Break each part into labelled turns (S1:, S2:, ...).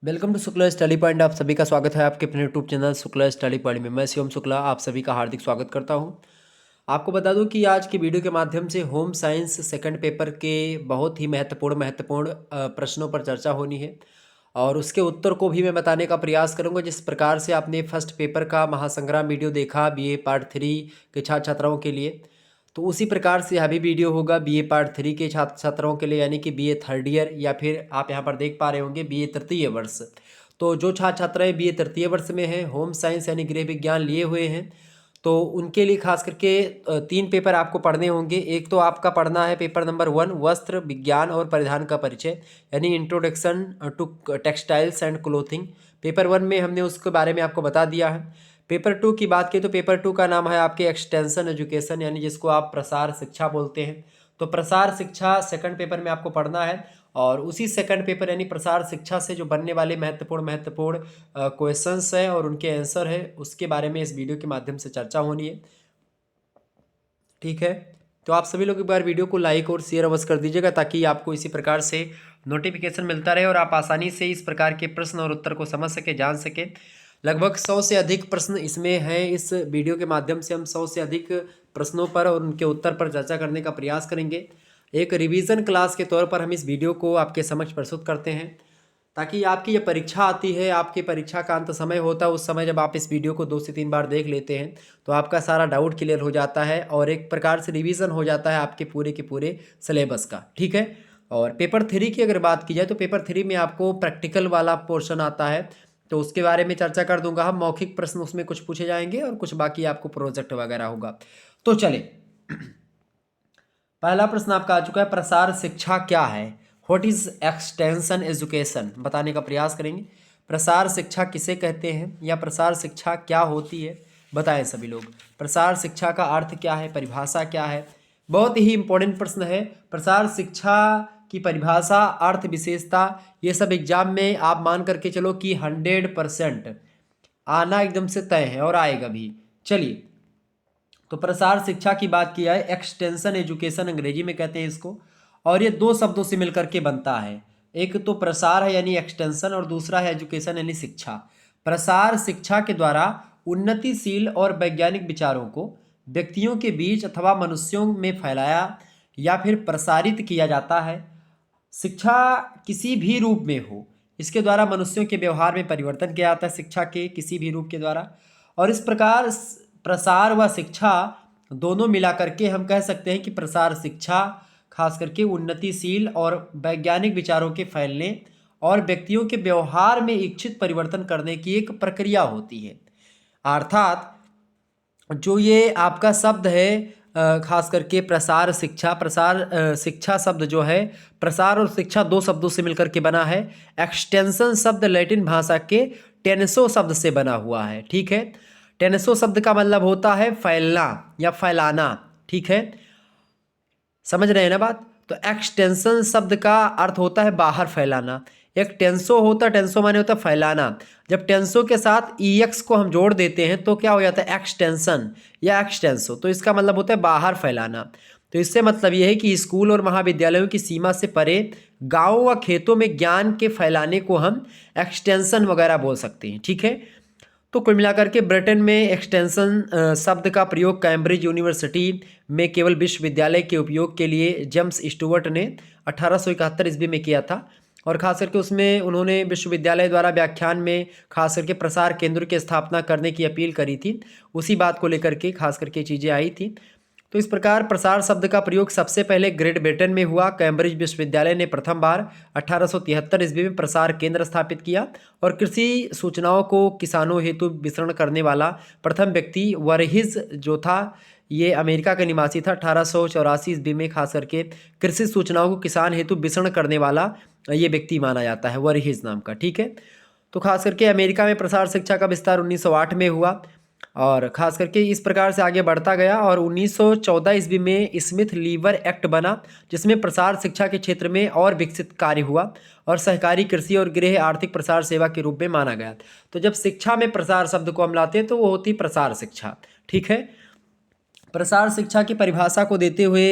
S1: Welcome to Shukla study point. आप सभी का स्वागत है आपके अपने YouTube channel Shukla study point में। मैं शिवम शुक्ला आप सभी का हार्दिक स्वागत करता हूं। आपको बता दूं कि आज की वीडियो के माध्यम से होम साइंस सेकंड पेपर के बहुत ही महत्वपूर्ण प्रश्नों पर चर्चा होनी है और उसके उत्तर को भी मैं बताने का प्रयास करूंगा। जिस प्रकार से आपने फर्स्ट पेपर का महासंग्राम वीडियो देखा बीए पार्ट 3 के छात्र छात्राओं के लिए, तो उसी प्रकार से यह भी वीडियो होगा बीए पार्ट 3 के छात्र छात्राओं के लिए, यानी कि बीए थर्ड ईयर या फिर आप यहाँ पर देख पा रहे होंगे बीए तृतीय वर्ष। तो जो छात्र छात्राएं बीए तृतीय वर्ष में हैं, होम साइंस यानी गृह विज्ञान लिए हुए हैं, तो उनके लिए खास करके 3 पेपर आपको पढ़ने होंगे। एक तो आपका पढ़ना है पेपर नंबर 1 वस्त्र विज्ञान और परिधान का परिचय, यानी introduction to textiles and clothing. Paper 1 में हमने उसके बारे में आपको बता दिया है। पेपर 2 की बात की तो पेपर 2 का नाम है आपके एक्सटेंशन एजुकेशन, यानी जिसको आप प्रसार शिक्षा बोलते हैं। तो प्रसार शिक्षा सेकंड पेपर में आपको पढ़ना है और उसी सेकंड पेपर यानी प्रसार शिक्षा से जो बनने वाले महत्वपूर्ण क्वेश्चंस हैं और उनके आंसर है उसके बारे में इस वीडियो के माध्यम से चर्चा होनी है। ठीक है, तो आप सभी लोग एक बार वीडियो को लाइक और शेयर अवश्य कर दीजिएगा ताकि आपको इसी प्रकार से नोटिफिकेशन मिलता रहे और आप आसानी से इस प्रकार के प्रश्न और उत्तर को समझ सके, जान सके। लगभग 100 से अधिक प्रश्न इसमें हैं। इस वीडियो के माध्यम से हम 100 से अधिक प्रश्नों पर और उनके उत्तर पर चर्चा करने का प्रयास करेंगे। एक रिवीजन क्लास के तौर पर हम इस वीडियो को आपके समक्ष प्रस्तुत करते हैं ताकि आपकी ये परीक्षा आती है, आपकी परीक्षा का अंत समय होता है, उस समय जब आप इस वीडियो को 2 से 3 बार देख लेते हैं तो आपका सारा डाउट क्लियर हो जाता है और एक प्रकार से रिवीजन हो जाता है आपके पूरे के पूरे सिलेबस का। ठीक है, और पेपर 3 की अगर बात की जाए तो पेपर 3 में आपको प्रैक्टिकल वाला पोर्शन आता है, तो उसके बारे में चर्चा कर दूंगा। हम मौखिक प्रश्न उसमें कुछ पूछे जाएंगे और कुछ बाकी आपको प्रोजेक्ट वगैरह होगा। तो चले, पहला प्रश्न आपका आ चुका है, प्रसार शिक्षा क्या है? What is extension education? बताने का प्रयास करेंगे। प्रसार शिक्षा किसे कहते हैं या प्रसार शिक्षा क्या होती है, बताएं सभी लोग। प्रसार शिक्षा का अर्थ क्या है, परिभाषा क्या है? बहुत ही इंपॉर्टेंट प्रश्न है। प्रसार शिक्षा की परिभाषा, अर्थ, विशेषता, ये सब एग्जाम में आप मान करके चलो कि 100% आना एकदम से तय है और आएगा भी। चलिए, तो प्रसार शिक्षा की बात की जाए, एक्सटेंशन एजुकेशन अंग्रेजी में कहते हैं इसको, और ये 2 शब्दों से मिलकर के बनता है। एक तो प्रसार है यानी एक्सटेंशन और दूसरा है एजुकेशन यानी शिक्षा। प्रसार शिक्षा के द्वारा उन्नतिशील और वैज्ञानिक विचारों को व्यक्तियों के बीच अथवा मनुष्यों में फैलाया या फिर प्रसारित किया जाता है। शिक्षा किसी भी रूप में हो, इसके द्वारा मनुष्यों के व्यवहार में परिवर्तन किया जाता है, शिक्षा के किसी भी रूप के द्वारा। और इस प्रकार प्रसार व शिक्षा दोनों मिला करके हम कह सकते हैं कि प्रसार शिक्षा खास करके उन्नतिशील और वैज्ञानिक विचारों के फैलने और व्यक्तियों के व्यवहार में इच्छित परिवर्तन करने की एक प्रक्रिया होती है। अर्थात जो ये आपका शब्द है खास करके प्रसार शिक्षा, शिक्षा शब्द जो है, प्रसार और शिक्षा 2 शब्दों से मिलकर के बना है। एक्सटेंशन शब्द लैटिन भाषा के टेंसो शब्द से बना हुआ है। ठीक है, टेंसो शब्द का मतलब होता है फैलना या फैलाना। ठीक है, समझ रहे हैं ना बात? तो एक्सटेंशन शब्द का अर्थ होता है बाहर फैलाना। एक टेंसो होता है, टेंसो माने होता है फैलाना। जब टेंसो के साथ ईएक्स को हम जोड़ देते हैं तो क्या हो जाता है? एक्सटेंशन या एक्सटेंसो। तो इसका मतलब होता है बाहर फैलाना। तो इससे मतलब यह है कि स्कूल और महाविद्यालयों की सीमा से परे गाँव व खेतों में ज्ञान के फैलाने को हम एक्सटेंशन वगैरह बोल सकते हैं। ठीक है, तो कुल मिलाकर के ब्रिटेन में एक्सटेंशन शब्द का प्रयोग कैम्ब्रिज यूनिवर्सिटी में केवल विश्वविद्यालय के उपयोग के लिए जेम्स स्टुअर्ट ने 1871 ईस्वी में किया था। और खास करके उसमें उन्होंने विश्वविद्यालय द्वारा व्याख्यान में खास करके प्रसार केंद्र की स्थापना करने की अपील करी थी। उसी बात को लेकर के खास करके चीज़ें आई थी। तो इस प्रकार प्रसार शब्द का प्रयोग सबसे पहले ग्रेट ब्रिटेन में हुआ। कैम्ब्रिज विश्वविद्यालय ने प्रथम बार 1873 ईस्वी में प्रसार केंद्र स्थापित किया और कृषि सूचनाओं को किसानों हेतु वितरण करने वाला प्रथम व्यक्ति वरहिज जो था, ये अमेरिका का निवासी था। 1884 ईस्वी में खास करके कृषि सूचनाओं को किसान हेतु वितरण करने वाला ये व्यक्ति माना जाता है, वरहिज नाम का। ठीक है, तो खास करके अमेरिका में प्रसार शिक्षा का विस्तार 1908 में हुआ और ख़ास करके इस प्रकार से आगे बढ़ता गया और 1914 ईस्वी में स्मिथ लीवर एक्ट बना, जिसमें प्रसार शिक्षा के क्षेत्र में और विकसित कार्य हुआ और सहकारी कृषि और गृह आर्थिक प्रसार सेवा के रूप में माना गया। तो जब शिक्षा में प्रसार शब्द को हम लाते हैं तो वो होती प्रसार शिक्षा। ठीक है, प्रसार शिक्षा की परिभाषा को देते हुए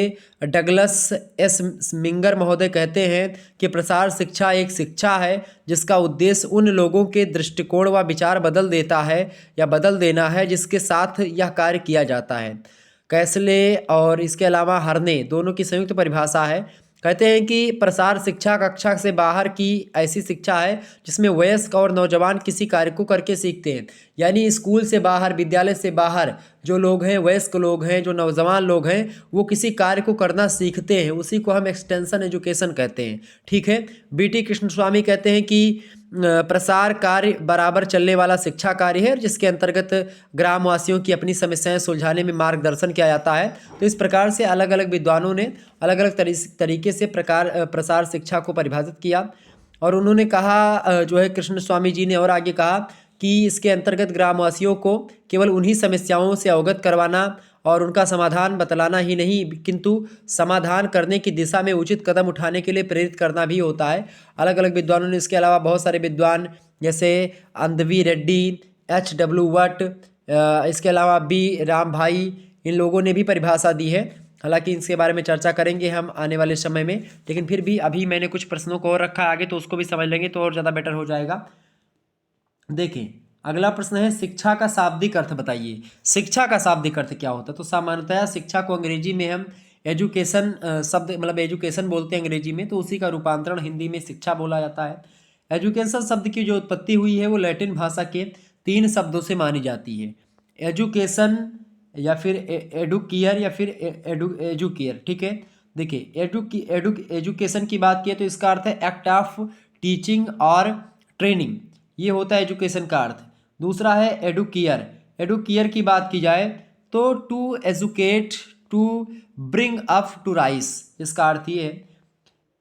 S1: डगलस एस मिंगर महोदय कहते हैं कि प्रसार शिक्षा एक शिक्षा है जिसका उद्देश्य उन लोगों के दृष्टिकोण व विचार बदल देता है या बदल देना है जिसके साथ यह कार्य किया जाता है। कैसले और इसके अलावा हरने दोनों की संयुक्त परिभाषा है। कहते हैं कि प्रसार शिक्षा कक्षा से बाहर की ऐसी शिक्षा है जिसमें वयस्क और नौजवान किसी कार्य को करके सीखते हैं। यानी स्कूल से बाहर, विद्यालय से बाहर जो लोग हैं, वयस्क लोग हैं, जो नौजवान लोग हैं, वो किसी कार्य को करना सीखते हैं, उसी को हम एक्सटेंशन एजुकेशन कहते हैं। ठीक है। बीटी कृष्णस्वामी कहते हैं कि प्रसार कार्य बराबर चलने वाला शिक्षा कार्य है जिसके अंतर्गत ग्रामवासियों की अपनी समस्याएं सुलझाने में मार्गदर्शन किया जाता है। तो इस प्रकार से अलग अलग विद्वानों ने अलग अलग तरीके से प्रसार शिक्षा को परिभाषित किया। और उन्होंने कहा जो है कृष्ण स्वामी जी ने और आगे कहा कि इसके अंतर्गत ग्रामवासियों को केवल उन्हीं समस्याओं से अवगत करवाना और उनका समाधान बतलाना ही नहीं किंतु समाधान करने की दिशा में उचित कदम उठाने के लिए प्रेरित करना भी होता है। अलग अलग विद्वानों ने इसके अलावा बहुत सारे विद्वान जैसे अंधवी रेड्डी, H.W. वट, इसके अलावा बी राम भाई, इन लोगों ने भी परिभाषा दी है। हालांकि इसके बारे में चर्चा करेंगे हम आने वाले समय में, लेकिन फिर भी अभी मैंने कुछ प्रश्नों को और रखा आगे, तो उसको भी समझ लेंगे तो और ज़्यादा बेटर हो जाएगा। देखिए अगला प्रश्न है शिक्षा का शाब्दिक अर्थ बताइए। शिक्षा का शाब्दिक अर्थ क्या होता है? तो सामान्यतया शिक्षा को अंग्रेजी में हम एजुकेशन शब्द मतलब एजुकेशन बोलते हैं अंग्रेजी में, तो उसी का रूपांतरण हिंदी में शिक्षा बोला जाता है। एजुकेशन शब्द की जो उत्पत्ति हुई है वो लैटिन भाषा के 3 शब्दों से मानी जाती है। एजुकेशन या फिर एडुकियर या फिर एजुकियर। ठीक है। देखिए एजुकेशन की बात किए तो इसका अर्थ है एक्ट ऑफ टीचिंग और ट्रेनिंग, ये होता है एजुकेशन का अर्थ। दूसरा है एडुकियर। एडुकियर की बात की जाए तो to educate, to bring up, to raise, इसका अर्थ ये है।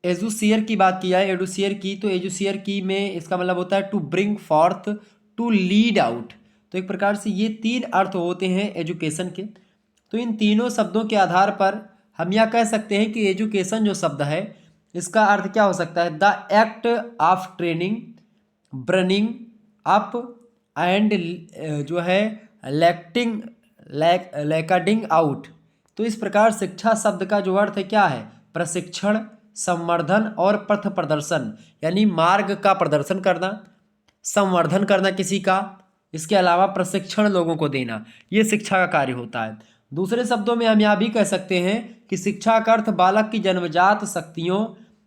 S1: एजुसियर की बात की जाए, एडुसियर की, तो एजुसियर की में इसका मतलब होता है to bring forth, to lead out. तो एक प्रकार से ये 3 अर्थ होते हैं एजुकेशन के। तो इन तीनों शब्दों के आधार पर हम यह कह सकते हैं कि एजुकेशन जो शब्द है इसका अर्थ क्या हो सकता है? The act of training, burning up and जो है लैक्टिंग लैकाडिंग आउट। तो इस प्रकार शिक्षा शब्द का जो अर्थ है क्या है? प्रशिक्षण, संवर्धन और पथ प्रदर्शन, यानी मार्ग का प्रदर्शन करना, संवर्धन करना किसी का, इसके अलावा प्रशिक्षण लोगों को देना, ये शिक्षा का कार्य होता है। दूसरे शब्दों में हम यह भी कह सकते हैं कि शिक्षा का अर्थ बालक की जन्मजात शक्तियों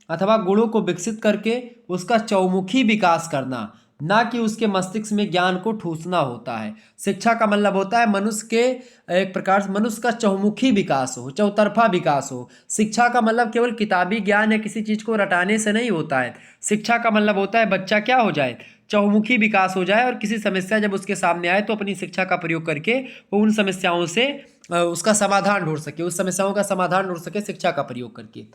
S1: अथवा गुणों को विकसित करके उसका चौमुखी विकास करना, ना कि उसके मस्तिष्क में ज्ञान को ठूसना होता है। शिक्षा का मतलब होता है मनुष्य के एक प्रकार से मनुष्य का चौमुखी विकास हो, चौतरफा विकास हो। शिक्षा का मतलब केवल किताबी ज्ञान या किसी चीज़ को रटाने से नहीं होता है। शिक्षा का मतलब होता है बच्चा क्या हो जाए? चौमुखी विकास हो जाए और किसी समस्या जब उसके सामने आए तो अपनी शिक्षा का प्रयोग करके वो उन समस्याओं से उसका समाधान ढूंढ सके, उस समस्याओं का समाधान ढूंढ सके शिक्षा का प्रयोग करके।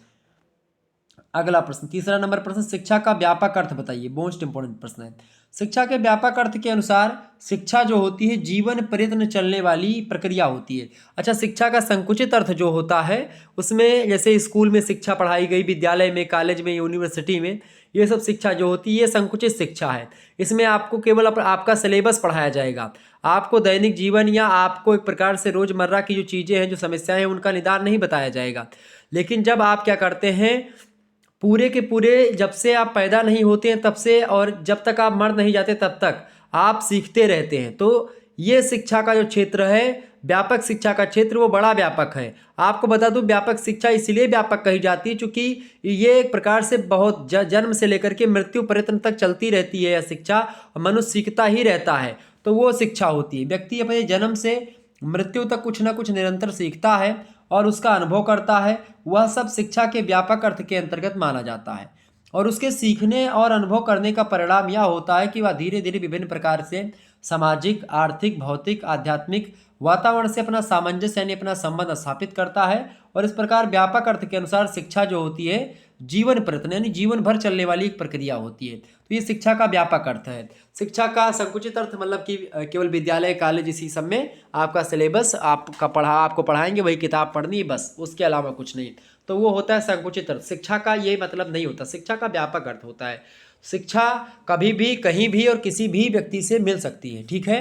S1: अगला प्रश्न, तीसरा नंबर प्रश्न, शिक्षा का व्यापक अर्थ बताइए। मोस्ट इंपोर्टेंट प्रश्न है। शिक्षा के व्यापक अर्थ के अनुसार शिक्षा जो होती है जीवन प्रयत्न चलने वाली प्रक्रिया होती है। अच्छा, शिक्षा का संकुचित अर्थ जो होता है उसमें जैसे स्कूल में शिक्षा पढ़ाई गई, विद्यालय में, कॉलेज में, यूनिवर्सिटी में, ये सब शिक्षा जो होती है ये संकुचित शिक्षा है। इसमें आपको केवल आपका सिलेबस पढ़ाया जाएगा, आपको दैनिक जीवन या आपको एक प्रकार से रोजमर्रा की जो चीज़ें हैं, जो समस्याएं हैं, उनका निदान नहीं बताया जाएगा। लेकिन जब आप क्या करते हैं, पूरे के पूरे जब से आप पैदा नहीं होते हैं तब से और जब तक आप मर नहीं जाते तब तक आप सीखते रहते हैं। तो ये शिक्षा का जो क्षेत्र है, व्यापक शिक्षा का क्षेत्र, वो बड़ा व्यापक है। आपको बता दूं व्यापक शिक्षा इसलिए व्यापक कही जाती है क्योंकि ये एक प्रकार से बहुत जन्म से लेकर के मृत्यु पर्यंत तक चलती रहती है। यह शिक्षा मनुष्य सीखता ही रहता है, तो वो शिक्षा होती है। व्यक्ति अपने जन्म से मृत्यु तक कुछ ना कुछ निरंतर सीखता है और उसका अनुभव करता है। वह सब शिक्षा के व्यापक अर्थ के अंतर्गत माना जाता है। और उसके सीखने और अनुभव करने का परिणाम यह होता है कि वह धीरे धीरे विभिन्न प्रकार से सामाजिक, आर्थिक, भौतिक, आध्यात्मिक वातावरण से अपना सामंजस्य यानी अपना संबंध स्थापित करता है। और इस प्रकार व्यापक अर्थ के अनुसार शिक्षा जो होती है जीवन प्रयत्न यानी जीवन भर चलने वाली एक प्रक्रिया होती है। तो ये शिक्षा का व्यापक अर्थ है। शिक्षा का संकुचित अर्थ मतलब कि केवल विद्यालय, कॉलेज, इसी सब में आपका सिलेबस आपको पढ़ाएंगे, वही किताब पढ़नी है बस, उसके अलावा कुछ नहीं। तो वो होता है संकुचित अर्थ। शिक्षा का ये मतलब नहीं होता, शिक्षा का व्यापक अर्थ होता है। शिक्षा कभी भी, कहीं भी और किसी भी व्यक्ति से मिल सकती है। ठीक है,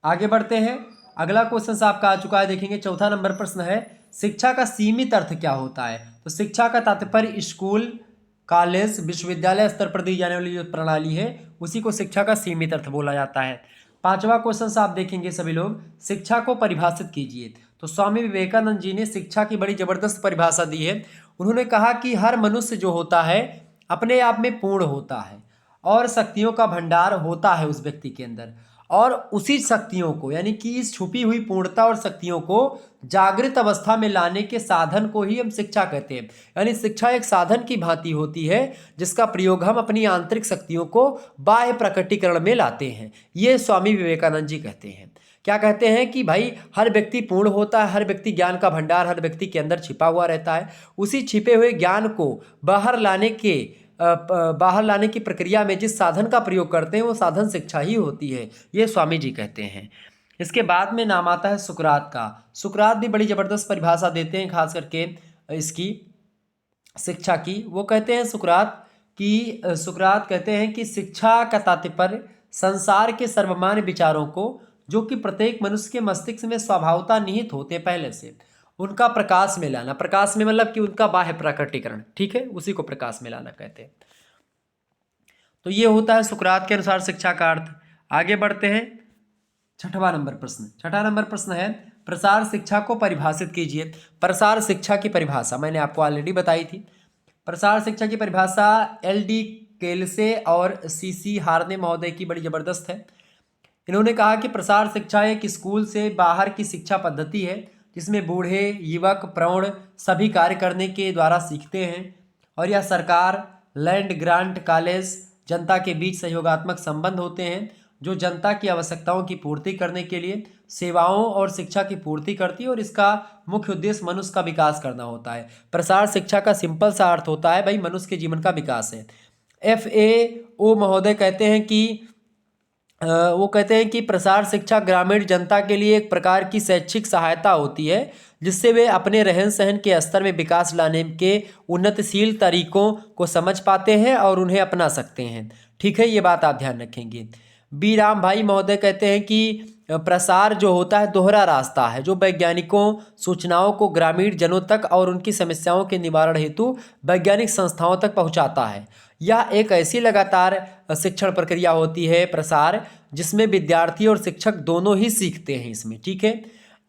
S1: आगे बढ़ते हैं। अगला क्वेश्चन आपका आ चुका है, देखेंगे चौथा नंबर प्रश्न है, शिक्षा का सीमित अर्थ क्या होता है? तो शिक्षा का तात्पर्य स्कूल, कॉलेज, विश्वविद्यालय स्तर पर दी जाने वाली जो प्रणाली है उसी को शिक्षा का सीमित अर्थ बोला जाता है। पांचवा क्वेश्चन आप देखेंगे सभी लोग, शिक्षा को परिभाषित कीजिए। तो स्वामी विवेकानंद जी ने शिक्षा की बड़ी जबरदस्त परिभाषा दी है। उन्होंने कहा कि हर मनुष्य जो होता है अपने आप में पूर्ण होता है और शक्तियों का भंडार होता है उस व्यक्ति के अंदर, और उसी शक्तियों को यानी कि इस छुपी हुई पूर्णता और शक्तियों को जागृत अवस्था में लाने के साधन को ही हम शिक्षा कहते हैं। यानी शिक्षा एक साधन की भांति होती है जिसका प्रयोग हम अपनी आंतरिक शक्तियों को बाह्य प्रकटीकरण में लाते हैं। ये स्वामी विवेकानंद जी कहते हैं। क्या कहते हैं कि भाई हर व्यक्ति पूर्ण होता है, हर व्यक्ति ज्ञान का भंडार हर व्यक्ति के अंदर छिपा हुआ रहता है। उसी छिपे हुए ज्ञान को बाहर लाने की प्रक्रिया में जिस साधन का प्रयोग करते हैं वो साधन शिक्षा ही होती है, ये स्वामी जी कहते हैं। इसके बाद में नाम आता है सुकरात का। सुकरात भी बड़ी जबरदस्त परिभाषा देते हैं, खास करके इसकी शिक्षा की। वो कहते हैं सुकरात कहते हैं कि शिक्षा का तात्पर्य संसार के सर्वमान्य विचारों को, जो कि प्रत्येक मनुष्य के मस्तिष्क में स्वभावतः निहित होते पहले से, उनका प्रकाश में लाना। प्रकाश में मतलब कि उनका बाह्य प्रकटीकरण, ठीक है, उसी को प्रकाश में लाना कहते हैं। तो ये होता है सुकरात के अनुसार शिक्षा का अर्थ। आगे बढ़ते हैं, छठवां नंबर प्रश्न है, प्रसार शिक्षा को परिभाषित कीजिए। प्रसार शिक्षा की परिभाषा मैंने आपको ऑलरेडी बताई थी। प्रसार शिक्षा की परिभाषा LD केल्से और CC हार्ने महोदय की बड़ी जबरदस्त है। इन्होंने कहा कि प्रसार शिक्षा एक स्कूल से बाहर की शिक्षा पद्धति है जिसमें बूढ़े, युवक, प्रौढ़ सभी कार्य करने के द्वारा सीखते हैं, और यह सरकार, लैंड ग्रांट, कॉलेज, जनता के बीच सहयोगात्मक संबंध होते हैं जो जनता की आवश्यकताओं की पूर्ति करने के लिए सेवाओं और शिक्षा की पूर्ति करती है, और इसका मुख्य उद्देश्य मनुष्य का विकास करना होता है। प्रसार शिक्षा का सिंपल सा अर्थ होता है भाई मनुष्य के जीवन का विकास है। FAO महोदय कहते हैं कि प्रसार शिक्षा ग्रामीण जनता के लिए एक प्रकार की शैक्षिक सहायता होती है जिससे वे अपने रहन सहन के स्तर में विकास लाने के उन्नतिशील तरीकों को समझ पाते हैं और उन्हें अपना सकते हैं। ठीक है, ये बात आप ध्यान रखेंगे। बी राम भाई महोदय कहते हैं कि प्रसार जो होता है दोहरा रास्ता है जो वैज्ञानिकों सूचनाओं को ग्रामीण जनों तक और उनकी समस्याओं के निवारण हेतु वैज्ञानिक संस्थाओं तक पहुंचाता है। यह एक ऐसी लगातार शिक्षण प्रक्रिया होती है प्रसार, जिसमें विद्यार्थी और शिक्षक दोनों ही सीखते हैं इसमें। ठीक है।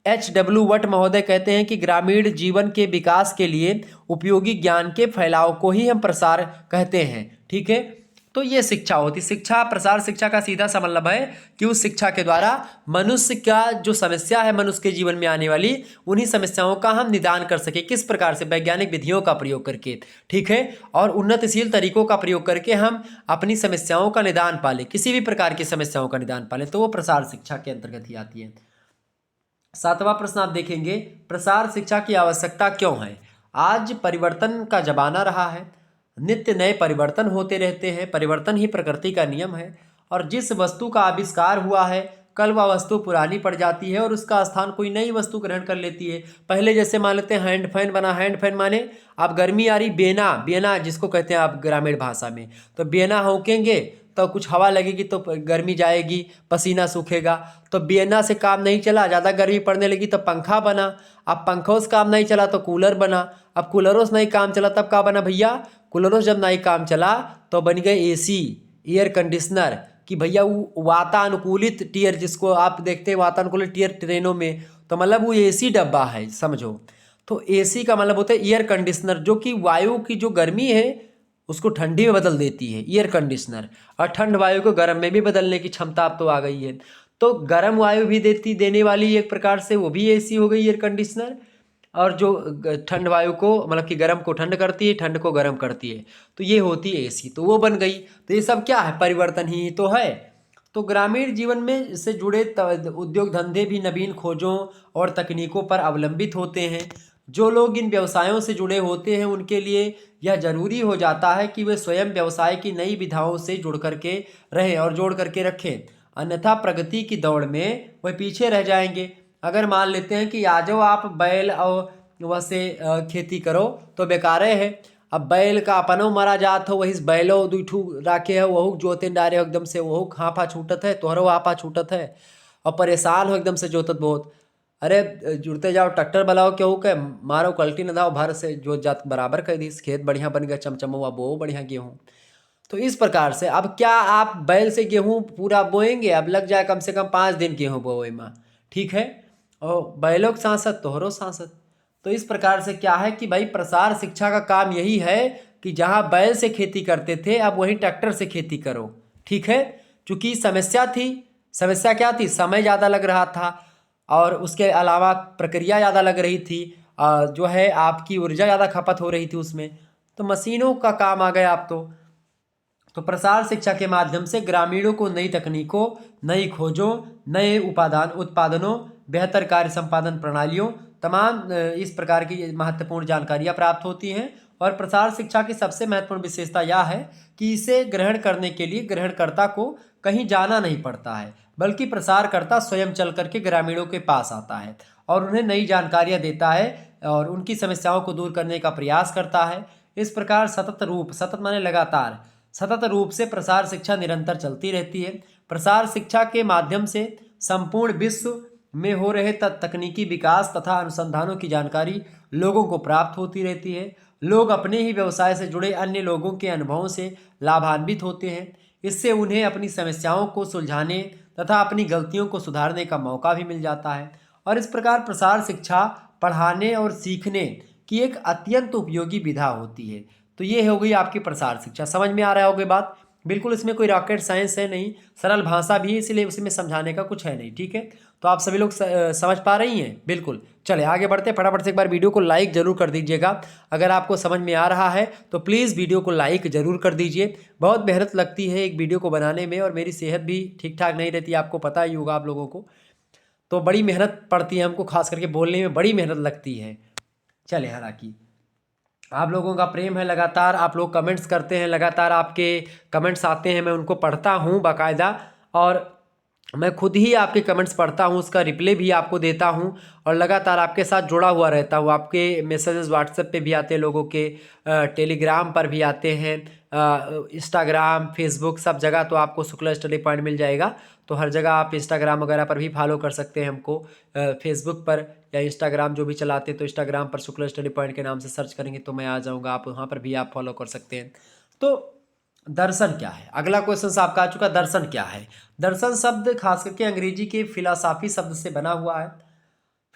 S1: HW वट महोदय कहते हैं कि ग्रामीण जीवन के विकास के लिए उपयोगी ज्ञान के फैलाव को ही हम प्रसार कहते हैं। ठीक है, तो ये शिक्षा होती, शिक्षा प्रसार शिक्षा का सीधा सा मतलब है कि उस शिक्षा के द्वारा मनुष्य का जो समस्या है मनुष्य के जीवन में आने वाली, उन्हीं समस्याओं का हम निदान कर सके। किस प्रकार से? वैज्ञानिक विधियों का प्रयोग करके। ठीक है, और उन्नतिशील तरीकों का प्रयोग करके हम अपनी समस्याओं का निदान पालें, किसी भी प्रकार की समस्याओं का निदान पालें, तो वो प्रसार शिक्षा के अंतर्गत ही आती है। 7वां प्रश्न आप देखेंगे, प्रसार शिक्षा की आवश्यकता क्यों है? आज परिवर्तन का जमाना रहा है, नित्य नए परिवर्तन होते रहते हैं, परिवर्तन ही प्रकृति का नियम है, और जिस वस्तु का आविष्कार हुआ है कल वह वस्तु पुरानी पड़ जाती है और उसका स्थान कोई नई वस्तु ग्रहण कर लेती है। पहले जैसे मान लेते हैं हैंड फैन बना, हैंड फैन माने अब गर्मी आ रही, बेना, बेना जिसको कहते हैं आप ग्रामीण भाषा में, तो बेना होकेंगे तो कुछ हवा लगेगी तो गर्मी जाएगी, पसीना सूखेगा, तो बेना से काम नहीं चला, ज़्यादा गर्मी पड़ने लगी तो पंखा बना, अब पंखों से काम नहीं चला तो कूलर बना, अब कूलरों से नहीं काम चला तब क्या बना भैया? कूलरों से जब नहीं काम चला तो बन गए AC, एयर कंडीशनर, कि भैया वो वातानुकूलित टियर, जिसको आप देखते हैं वातानुकूलित टियर ट्रेनों में, तो मतलब वो AC डब्बा है समझो। तो AC का मतलब होता है एयर कंडीशनर, जो कि वायु की जो गर्मी है उसको ठंडी में बदल देती है एयर कंडीशनर, और ठंड वायु को गर्म में भी बदलने की क्षमता अब तो आ गई है। तो गर्म वायु भी देने वाली एक प्रकार से वो भी AC हो गई एयर कंडीशनर, और जो ठंड वायु को मतलब कि गर्म को ठंड करती है, ठंड को गर्म करती है, तो ये होती है AC, तो वो बन गई। तो ये सब क्या है? परिवर्तन ही तो है। तो ग्रामीण जीवन में से जुड़े उद्योग धंधे भी नवीन खोजों और तकनीकों पर अवलंबित होते हैं। जो लोग इन व्यवसायों से जुड़े होते हैं उनके लिए यह जरूरी हो जाता है कि वे स्वयं व्यवसाय की नई विधाओं से जुड़ करके रहें और जोड़ करके रखें, अन्यथा प्रगति की दौड़ में वे पीछे रह जाएंगे। अगर मान लेते हैं कि आ जाओ आप बैल और वैसे खेती करो तो बेकार है। अब बैल का अपनो मरा जात हो, वही बैलो दुठू राखे है, वहू जोते डारे एकदम से, वहू हाफा छूटत है, तोहरो हाफा छूटत है, और परेशान हो एकदम से जोतत बहुत, अरे जुड़ते जाओ ट्रैक्टर बलाओ केहू के, मारो कल्टी न दाओ भर से जोत जात बराबर कर दीस, खेत बढ़िया बन गया, चमचमुआ बो बढ़िया गेहूँ। तो इस प्रकार से अब क्या आप बैल से गेहूं पूरा बोएंगे, अब लग जाए कम से कम 5 दिन गेहूं बोए में, ठीक है, और बैलों के सांसद तोहरो सांसद। तो इस प्रकार से क्या है कि भाई प्रसार शिक्षा का काम यही है कि जहां बैल से खेती करते थे अब वहीं ट्रैक्टर से खेती करो, ठीक है। चूंकि समस्या थी, समस्या क्या थी, समय ज़्यादा लग रहा था और उसके अलावा प्रक्रिया ज़्यादा लग रही थी, जो है आपकी ऊर्जा ज़्यादा खपत हो रही थी उसमें, तो मशीनों का काम आ गया अब तो प्रसार शिक्षा के माध्यम से ग्रामीणों को नई तकनीकों, नई खोजों, नए उत्पादनों, बेहतर कार्य संपादन प्रणालियों, तमाम इस प्रकार की महत्वपूर्ण जानकारियां प्राप्त होती हैं। और प्रसार शिक्षा की सबसे महत्वपूर्ण विशेषता यह है कि इसे ग्रहण करने के लिए ग्रहणकर्ता को कहीं जाना नहीं पड़ता है, बल्कि प्रसारकर्ता स्वयं चल करके ग्रामीणों के पास आता है और उन्हें नई जानकारियां देता है और उनकी समस्याओं को दूर करने का प्रयास करता है। इस प्रकार सतत माने लगातार, सतत रूप से प्रसार शिक्षा निरंतर चलती रहती है। प्रसार शिक्षा के माध्यम से संपूर्ण विश्व में हो रहे तकनीकी विकास तथा अनुसंधानों की जानकारी लोगों को प्राप्त होती रहती है। लोग अपने ही व्यवसाय से जुड़े अन्य लोगों के अनुभवों से लाभान्वित होते हैं। इससे उन्हें अपनी समस्याओं को सुलझाने तथा अपनी गलतियों को सुधारने का मौका भी मिल जाता है। और इस प्रकार प्रसार शिक्षा पढ़ाने और सीखने की एक अत्यंत उपयोगी विधा होती है। तो ये हो गई आपकी प्रसार शिक्षा, समझ में आ रहा होगी बात, बिल्कुल इसमें कोई रॉकेट साइंस है नहीं, सरल भाषा भी है, इसलिए उसमें समझाने का कुछ है नहीं, ठीक है। तो आप सभी लोग समझ पा रही हैं, बिल्कुल। चले आगे बढ़ते, फटाफट से एक बार वीडियो को लाइक जरूर कर दीजिएगा। अगर आपको समझ में आ रहा है तो प्लीज़ वीडियो को लाइक जरूर कर दीजिए। बहुत मेहनत लगती है एक वीडियो को बनाने में और मेरी सेहत भी ठीक ठाक नहीं रहती, आपको पता ही होगा आप लोगों को, तो बड़ी मेहनत पड़ती है हमको, खास करके बोलने में बड़ी मेहनत लगती है। चले, हालांकि आप लोगों का प्रेम है, लगातार आप लोग कमेंट्स करते हैं, लगातार आपके कमेंट्स आते हैं, मैं उनको पढ़ता हूँ बाकायदा, और मैं खुद ही आपके कमेंट्स पढ़ता हूँ, उसका रिप्लाई भी आपको देता हूँ और लगातार आपके साथ जुड़ा हुआ रहता हूँ। आपके मैसेजेस व्हाट्सएप पे भी आते हैं लोगों के, टेलीग्राम पर भी आते हैं, इंस्टाग्राम, फेसबुक, सब जगह तो आपको शुक्ला स्टडी पॉइंट मिल जाएगा। तो हर जगह आप इंस्टाग्राम वगैरह पर भी फॉलो कर सकते हैं हमको, फेसबुक पर या इंस्टाग्राम जो भी चलाते हैं तो इंस्टाग्राम पर शुक्ला स्टडी पॉइंट के नाम से सर्च करेंगे तो मैं आ जाऊँगा, आप वहाँ पर भी आप फॉलो कर सकते हैं। तो दर्शन क्या है, अगला क्वेश्चन आपका आ चुका, दर्शन क्या है। दर्शन शब्द खास करके अंग्रेजी के फिलॉसफी शब्द से बना हुआ है।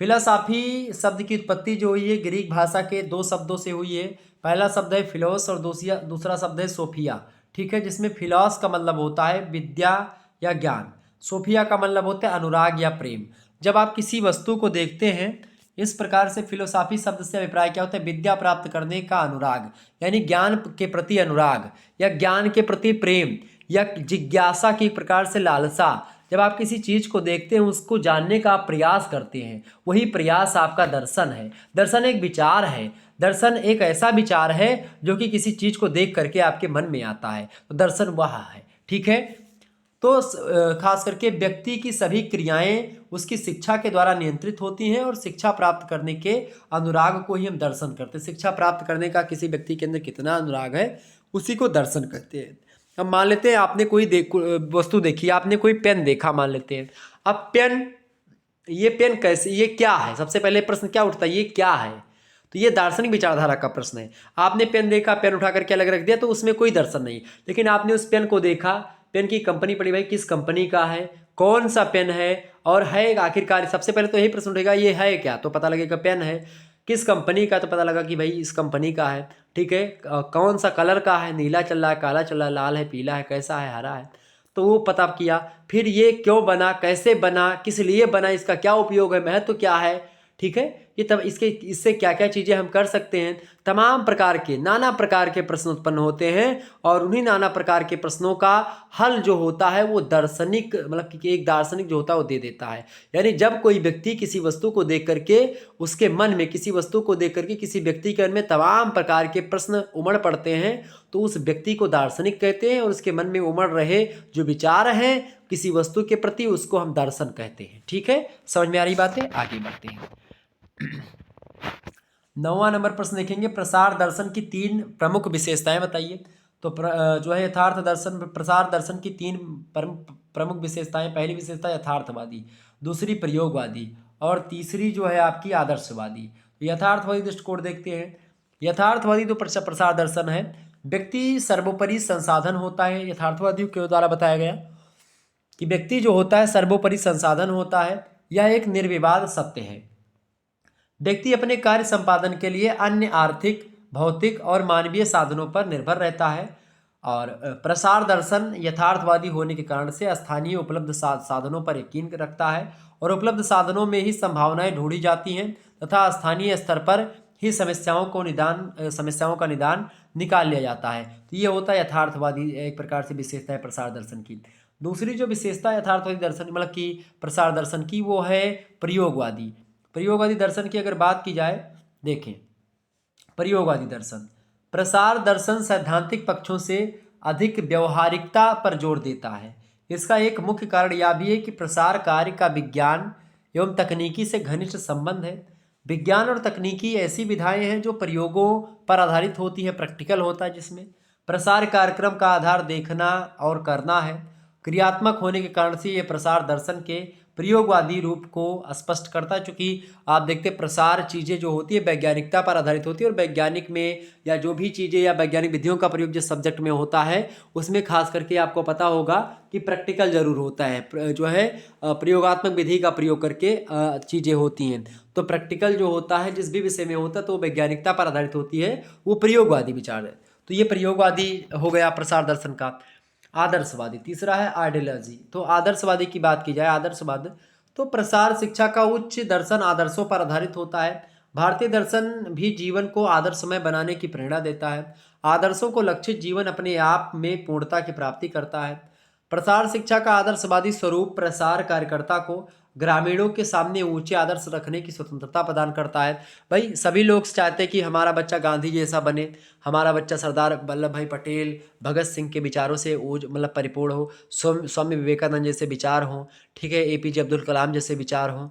S1: फिलॉसफी शब्द की उत्पत्ति जो हुई है ग्रीक भाषा के 2 शब्दों से हुई है। पहला शब्द है फिलोस और दूसरा शब्द है सोफिया, ठीक है, जिसमें फिलॉस का मतलब होता है विद्या या ज्ञान, सोफिया का मतलब होता है अनुराग या प्रेम। जब आप किसी वस्तु को देखते हैं, इस प्रकार से फिलोसॉफी शब्द से अभिप्राय क्या होता है, विद्या प्राप्त करने का अनुराग, यानी ज्ञान के प्रति अनुराग या ज्ञान के प्रति प्रेम या जिज्ञासा की एक प्रकार से लालसा। जब आप किसी चीज़ को देखते हैं, उसको जानने का आप प्रयास करते हैं, वही प्रयास आपका दर्शन है। दर्शन एक विचार है, दर्शन एक ऐसा विचार है जो कि किसी चीज़ को देख करके आपके मन में आता है, तो दर्शन वह है, ठीक है। तो खास करके व्यक्ति की सभी क्रियाएं उसकी शिक्षा के द्वारा नियंत्रित होती हैं और शिक्षा प्राप्त करने के अनुराग को ही हम दर्शन करते हैं। शिक्षा प्राप्त करने का किसी व्यक्ति के अंदर कितना अनुराग है, उसी को दर्शन कहते हैं। अब मान लेते हैं आपने कोई वस्तु देखी, आपने कोई पेन देखा, मान लेते हैं। अब पेन, ये पेन कैसे, ये क्या है, सबसे पहले प्रश्न क्या उठता है, ये क्या है। तो ये दार्शनिक विचारधारा का प्रश्न है। आपने पेन देखा, पेन उठा करके अलग रख दिया, तो उसमें कोई दर्शन नहीं, लेकिन आपने उस पेन को देखा, पेन की कंपनी पड़ी, भाई किस कंपनी का है, कौन सा पेन है, और है आखिरकार, सबसे पहले तो यही प्रश्न उठेगा ये है क्या, तो पता लगेगा पेन है। किस कंपनी का, तो पता लगा कि भाई इस कंपनी का है, ठीक है। कौन सा कलर का है, नीला चल रहा है, काला चल रहा है, लाल है, पीला है, कैसा है, हरा है, तो वो पता किया। फिर ये क्यों बना, कैसे बना, किस लिए बना, इसका क्या उपयोग है, महत्व क्या है, ठीक है। ये तब इससे क्या क्या चीज़ें हम कर सकते हैं, तमाम प्रकार के नाना प्रकार के प्रश्न उत्पन्न होते हैं और उन्हीं नाना प्रकार के प्रश्नों का हल जो होता है वो दार्शनिक, मतलब कि एक दार्शनिक जो होता है वो दे देता है। यानी जब कोई व्यक्ति किसी वस्तु को देख करके, उसके मन में किसी वस्तु को देख करके किसी व्यक्ति के मन में तमाम प्रकार के प्रश्न उमड़ पड़ते हैं, तो उस व्यक्ति को दार्शनिक कहते हैं और उसके मन में उमड़ रहे जो विचार हैं किसी वस्तु के प्रति, उसको हम दर्शन कहते हैं, ठीक है। समझ में आ रही बातें, आगे बढ़ते हैं। 9वां नंबर प्रश्न देखेंगे, प्रसार दर्शन की 3 प्रमुख विशेषताएं बताइए। तो जो है यथार्थ दर्शन, प्रसार दर्शन की 3 प्रमुख विशेषताएं, पहली विशेषता यथार्थवादी, दूसरी प्रयोगवादी और तीसरी जो है आपकी आदर्शवादी। यथार्थवादी दृष्टिकोण देखते हैं। यथार्थवादी तो प्रसार दर्शन है, व्यक्ति सर्वोपरि संसाधन होता है। यथार्थवादियों के द्वारा बताया गया कि व्यक्ति जो होता है सर्वोपरि संसाधन होता है, यह एक निर्विवाद सत्य है। व्यक्ति अपने कार्य संपादन के लिए अन्य आर्थिक, भौतिक और मानवीय साधनों पर निर्भर रहता है। और प्रसार दर्शन यथार्थवादी होने के कारण से स्थानीय उपलब्ध साधनों पर यकीन रखता है और उपलब्ध साधनों में ही संभावनाएं ढूंढी जाती हैं तथा स्थानीय स्तर पर ही समस्याओं का निदान निकाल लिया जाता है। तो ये होता है यथार्थवादी, एक प्रकार से विशेषता है प्रसार दर्शन की। दूसरी जो विशेषता यथार्थवादी दर्शन मतलब कि प्रसार दर्शन की, वो है प्रयोगवादी। प्रयोगवादी दर्शन की अगर बात की जाए, देखें प्रयोगवादी दर्शन, प्रसार दर्शन सैद्धांतिक पक्षों से अधिक व्यवहारिकता पर जोर देता है। इसका एक मुख्य कारण यह भी है कि प्रसार कार्य का विज्ञान एवं तकनीकी से घनिष्ठ संबंध है। विज्ञान और तकनीकी ऐसी विधाएं हैं जो प्रयोगों पर आधारित होती है, प्रैक्टिकल होता है, जिसमें प्रसार कार्यक्रम का आधार देखना और करना है। क्रियात्मक होने के कारण से ये प्रसार दर्शन के प्रयोगवादी रूप को स्पष्ट करता है, चूँकि आप देखते हैं प्रसार चीज़ें जो होती है वैज्ञानिकता पर आधारित होती है और वैज्ञानिक में या जो भी चीज़ें या वैज्ञानिक विधियों का प्रयोग जिस सब्जेक्ट में होता है उसमें खास करके आपको पता होगा कि प्रैक्टिकल जरूर होता है, जो है प्रयोगात्मक विधि का प्रयोग करके चीज़ें होती हैं। तो प्रैक्टिकल जो होता है जिस भी विषय में होता है तो वैज्ञानिकता पर आधारित होती है, वो प्रयोगवादी विचार है। तो ये प्रयोगवादी हो गया प्रसार दर्शन का। आदर्शवादी तीसरा है आइडियोलॉजी। तो आदर्शवादी की बात की जाए, आदर्शवाद तो प्रसार शिक्षा का उच्च दर्शन आदर्शों पर आधारित होता है। भारतीय दर्शन भी जीवन को आदर्शमय बनाने की प्रेरणा देता है। आदर्शों को लक्षित जीवन अपने आप में पूर्णता की प्राप्ति करता है। प्रसार शिक्षा का आदर्शवादी स्वरूप प्रसार कार्यकर्ता को ग्रामीणों के सामने ऊंचे आदर्श रखने की स्वतंत्रता प्रदान करता है। भाई सभी लोग चाहते हैं कि हमारा बच्चा गांधी जैसा बने, हमारा बच्चा सरदार वल्लभ भाई पटेल, भगत सिंह के विचारों से मतलब परिपूर्ण हो, स्वामी विवेकानंद जैसे विचार हों, ठीक है, एपीजे अब्दुल कलाम जैसे विचार हों,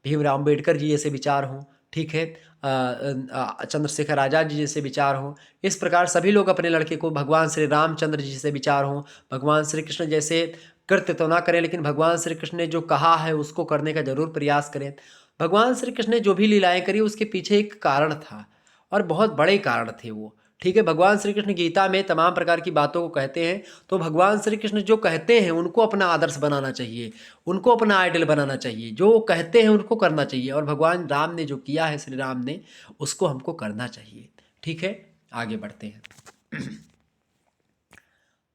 S1: भीमराव अम्बेडकर जी जैसे विचार हों, ठीक है, चंद्रशेखर आज़ाद जी जैसे विचार हों। इस प्रकार सभी लोग अपने लड़के को भगवान श्री रामचंद्र जी जैसे विचार हों, भगवान श्री कृष्ण जैसे कृत्य तो ना करें लेकिन भगवान श्री कृष्ण ने जो कहा है उसको करने का जरूर प्रयास करें। भगवान श्री कृष्ण ने जो भी लीलाएं करी उसके पीछे एक कारण था और बहुत बड़े कारण थे वो, ठीक है। भगवान श्री कृष्ण गीता में तमाम प्रकार की बातों को कहते हैं, तो भगवान श्री कृष्ण जो कहते हैं उनको अपना आदर्श बनाना चाहिए, उनको अपना आइडल बनाना चाहिए, जो कहते हैं उनको करना चाहिए। और भगवान राम ने जो किया है, श्री राम ने, उसको हमको करना चाहिए, ठीक है। आगे बढ़ते हैं।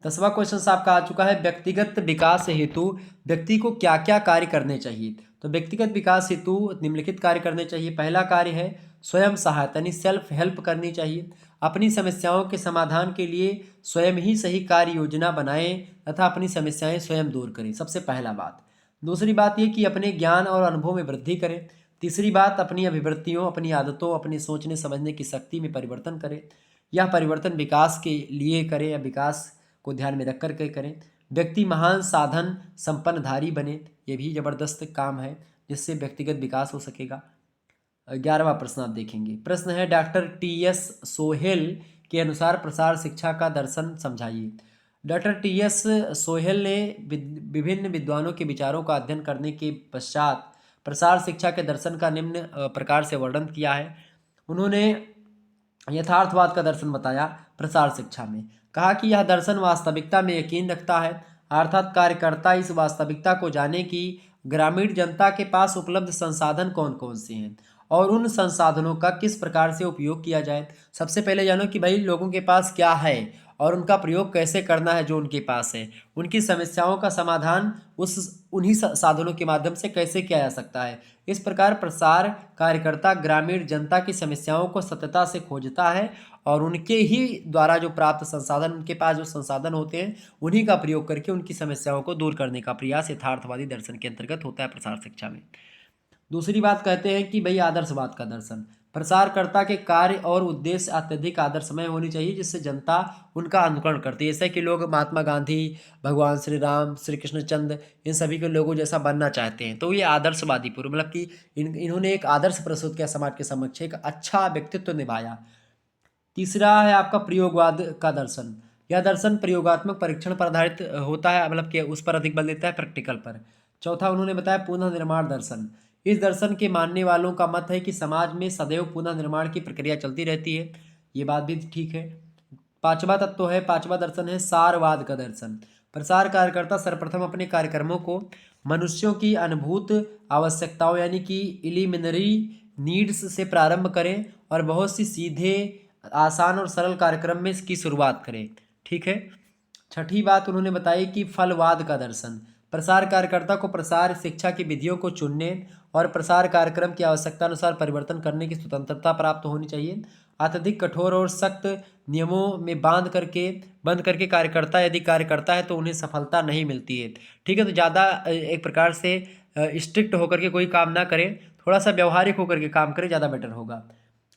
S1: 10वां क्वेश्चन आपका आ चुका है, व्यक्तिगत विकास हेतु व्यक्ति को क्या क्या कार्य करने चाहिए। तो व्यक्तिगत विकास हेतु निम्नलिखित कार्य करने चाहिए। पहला कार्य है स्वयं सहायता, यानी सेल्फ हेल्प करनी चाहिए। अपनी समस्याओं के समाधान के लिए स्वयं ही सही कार्य योजना बनाएं तथा अपनी समस्याएं स्वयं दूर करें, सबसे पहला बात। दूसरी बात ये कि अपने ज्ञान और अनुभव में वृद्धि करें। तीसरी बात, अपनी अभिवृत्तियों, अपनी आदतों, अपनी सोचने समझने की शक्ति में परिवर्तन करें। यह परिवर्तन विकास के लिए करें या विकास को ध्यान में रख कर के करें। व्यक्ति महान साधन संपन्नधारी बने, ये भी जबरदस्त काम है जिससे व्यक्तिगत विकास हो सकेगा। 11वां प्रश्न आप देखेंगे, प्रश्न है डॉक्टर टी.एस. सोहेल के अनुसार प्रसार शिक्षा का दर्शन समझाइए। Doctor T.S.. सोहेल ने विभिन्न विद्वानों के विचारों का अध्ययन करने के पश्चात प्रसार शिक्षा के दर्शन का निम्न प्रकार से वर्णन किया है। उन्होंने यथार्थवाद का दर्शन बताया प्रसार शिक्षा में। कहा कि यह दर्शन वास्तविकता में यकीन रखता है, अर्थात कार्यकर्ता इस वास्तविकता को जाने कि ग्रामीण जनता के पास उपलब्ध संसाधन कौन कौन से हैं और उन संसाधनों का किस प्रकार से उपयोग किया जाए। सबसे पहले जानो कि भाई लोगों के पास क्या है और उनका प्रयोग कैसे करना है। जो उनके पास है उनकी समस्याओं का समाधान उन्हीं साधनों के माध्यम से कैसे किया जा सकता है। इस प्रकार प्रसार कार्यकर्ता ग्रामीण जनता की समस्याओं को सत्यता से खोजता है और उनके ही द्वारा जो प्राप्त संसाधन, उनके पास जो संसाधन होते हैं उन्हीं का प्रयोग करके उनकी समस्याओं को दूर करने का प्रयास यथार्थवादी दर्शन के अंतर्गत होता है प्रसार शिक्षा में। दूसरी बात कहते हैं कि भाई आदर्शवाद का दर्शन, प्रसारकर्ता के कार्य और उद्देश्य अत्यधिक आदर्शमय होनी चाहिए जिससे जनता उनका अनुकरण करती है। जैसे कि लोग महात्मा गांधी, भगवान श्री राम, श्री कृष्णचंद्र, इन सभी के लोगों जैसा बनना चाहते हैं, तो ये आदर्शवादी पूर्व मतलब कि इन्होंने एक आदर्श प्रस्तुत किया समाज के समक्ष, एक अच्छा व्यक्तित्व निभाया। तीसरा है आपका प्रयोगवाद का दर्शन। यह दर्शन प्रयोगात्मक परीक्षण पर आधारित होता है, मतलब कि उस पर अधिक बल देता है, प्रैक्टिकल पर। चौथा उन्होंने बताया पुनः निर्माण दर्शन। इस दर्शन के मानने वालों का मत है कि समाज में सदैव पुनः निर्माण की प्रक्रिया चलती रहती है। ये बात भी ठीक है। पांचवा दर्शन है सारवाद का दर्शन। प्रसार कार्यकर्ता सर्वप्रथम अपने कार्यक्रमों को मनुष्यों की अनुभूत आवश्यकताओं यानी कि इलिमिनरी नीड्स से प्रारंभ करें और बहुत सी सीधे, आसान और सरल कार्यक्रम में इसकी शुरुआत करें। ठीक है। छठी बात उन्होंने बताई कि फलवाद का दर्शन। प्रसार कार्यकर्ता को प्रसार शिक्षा की विधियों को चुनने और प्रसार कार्यक्रम की आवश्यकता अनुसार परिवर्तन करने की स्वतंत्रता प्राप्त होनी चाहिए। अत्यधिक कठोर और सख्त नियमों में बंद करके कार्यकर्ता यदि कार्य करता है तो उन्हें सफलता नहीं मिलती है। ठीक है। तो ज़्यादा एक प्रकार से स्ट्रिक्ट होकर के कोई काम ना करें, थोड़ा सा व्यवहारिक होकर के काम करें, ज़्यादा बेटर होगा।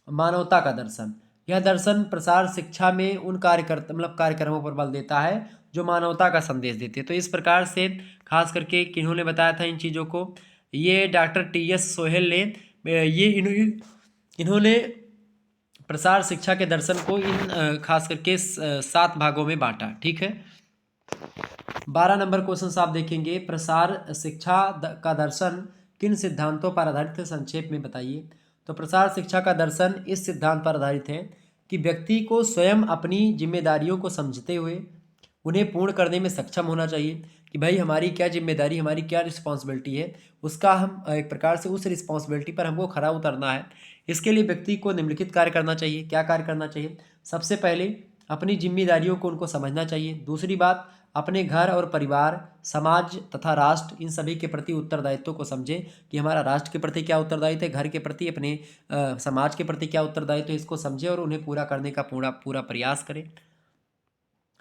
S1: मानवता का दर्शन। यह दर्शन प्रसार शिक्षा में उन कार्यक्रमों पर बल देता है जो मानवता का संदेश देते हैं। तो इस प्रकार से खास करके किन्होंने बताया था इन चीज़ों को, ये डॉक्टर टी.एस. सोहेल ने इन्होंने प्रसार शिक्षा के दर्शन को इन खास करके 7 भागों में बांटा। ठीक है। 12 नंबर क्वेश्चन आप देखेंगे, प्रसार शिक्षा का दर्शन किन सिद्धांतों पर आधारित है, संक्षेप में बताइए। तो प्रसार शिक्षा का दर्शन इस सिद्धांत पर आधारित है कि व्यक्ति को स्वयं अपनी जिम्मेदारियों को समझते हुए उन्हें पूर्ण करने में सक्षम होना चाहिए कि भाई हमारी क्या जिम्मेदारी, हमारी क्या रिस्पॉन्सिबिलिटी है, उसका हम एक प्रकार से उस रिस्पॉन्सिबिलिटी पर हमको खरा उतरना है। इसके लिए व्यक्ति को निम्नलिखित कार्य करना चाहिए। क्या कार्य करना चाहिए? सबसे पहले अपनी जिम्मेदारियों को उनको समझना चाहिए। दूसरी बात, अपने घर और परिवार, समाज तथा राष्ट्र, इन सभी के प्रति उत्तरदायित्व को समझें कि हमारा राष्ट्र के प्रति क्या उत्तरदायित्व है, घर के प्रति, अपने समाज के प्रति क्या उत्तरदायित्व है, इसको समझें और उन्हें पूरा करने का पूरा प्रयास करें।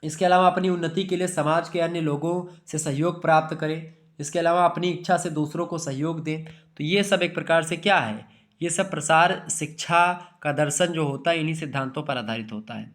S1: इसके अलावा अपनी उन्नति के लिए समाज के अन्य लोगों से सहयोग प्राप्त करें। इसके अलावा अपनी इच्छा से दूसरों को सहयोग दें। तो ये सब एक प्रकार से क्या है, ये सब प्रसार शिक्षा का दर्शन जो होता है इन्हीं सिद्धांतों पर आधारित होता है।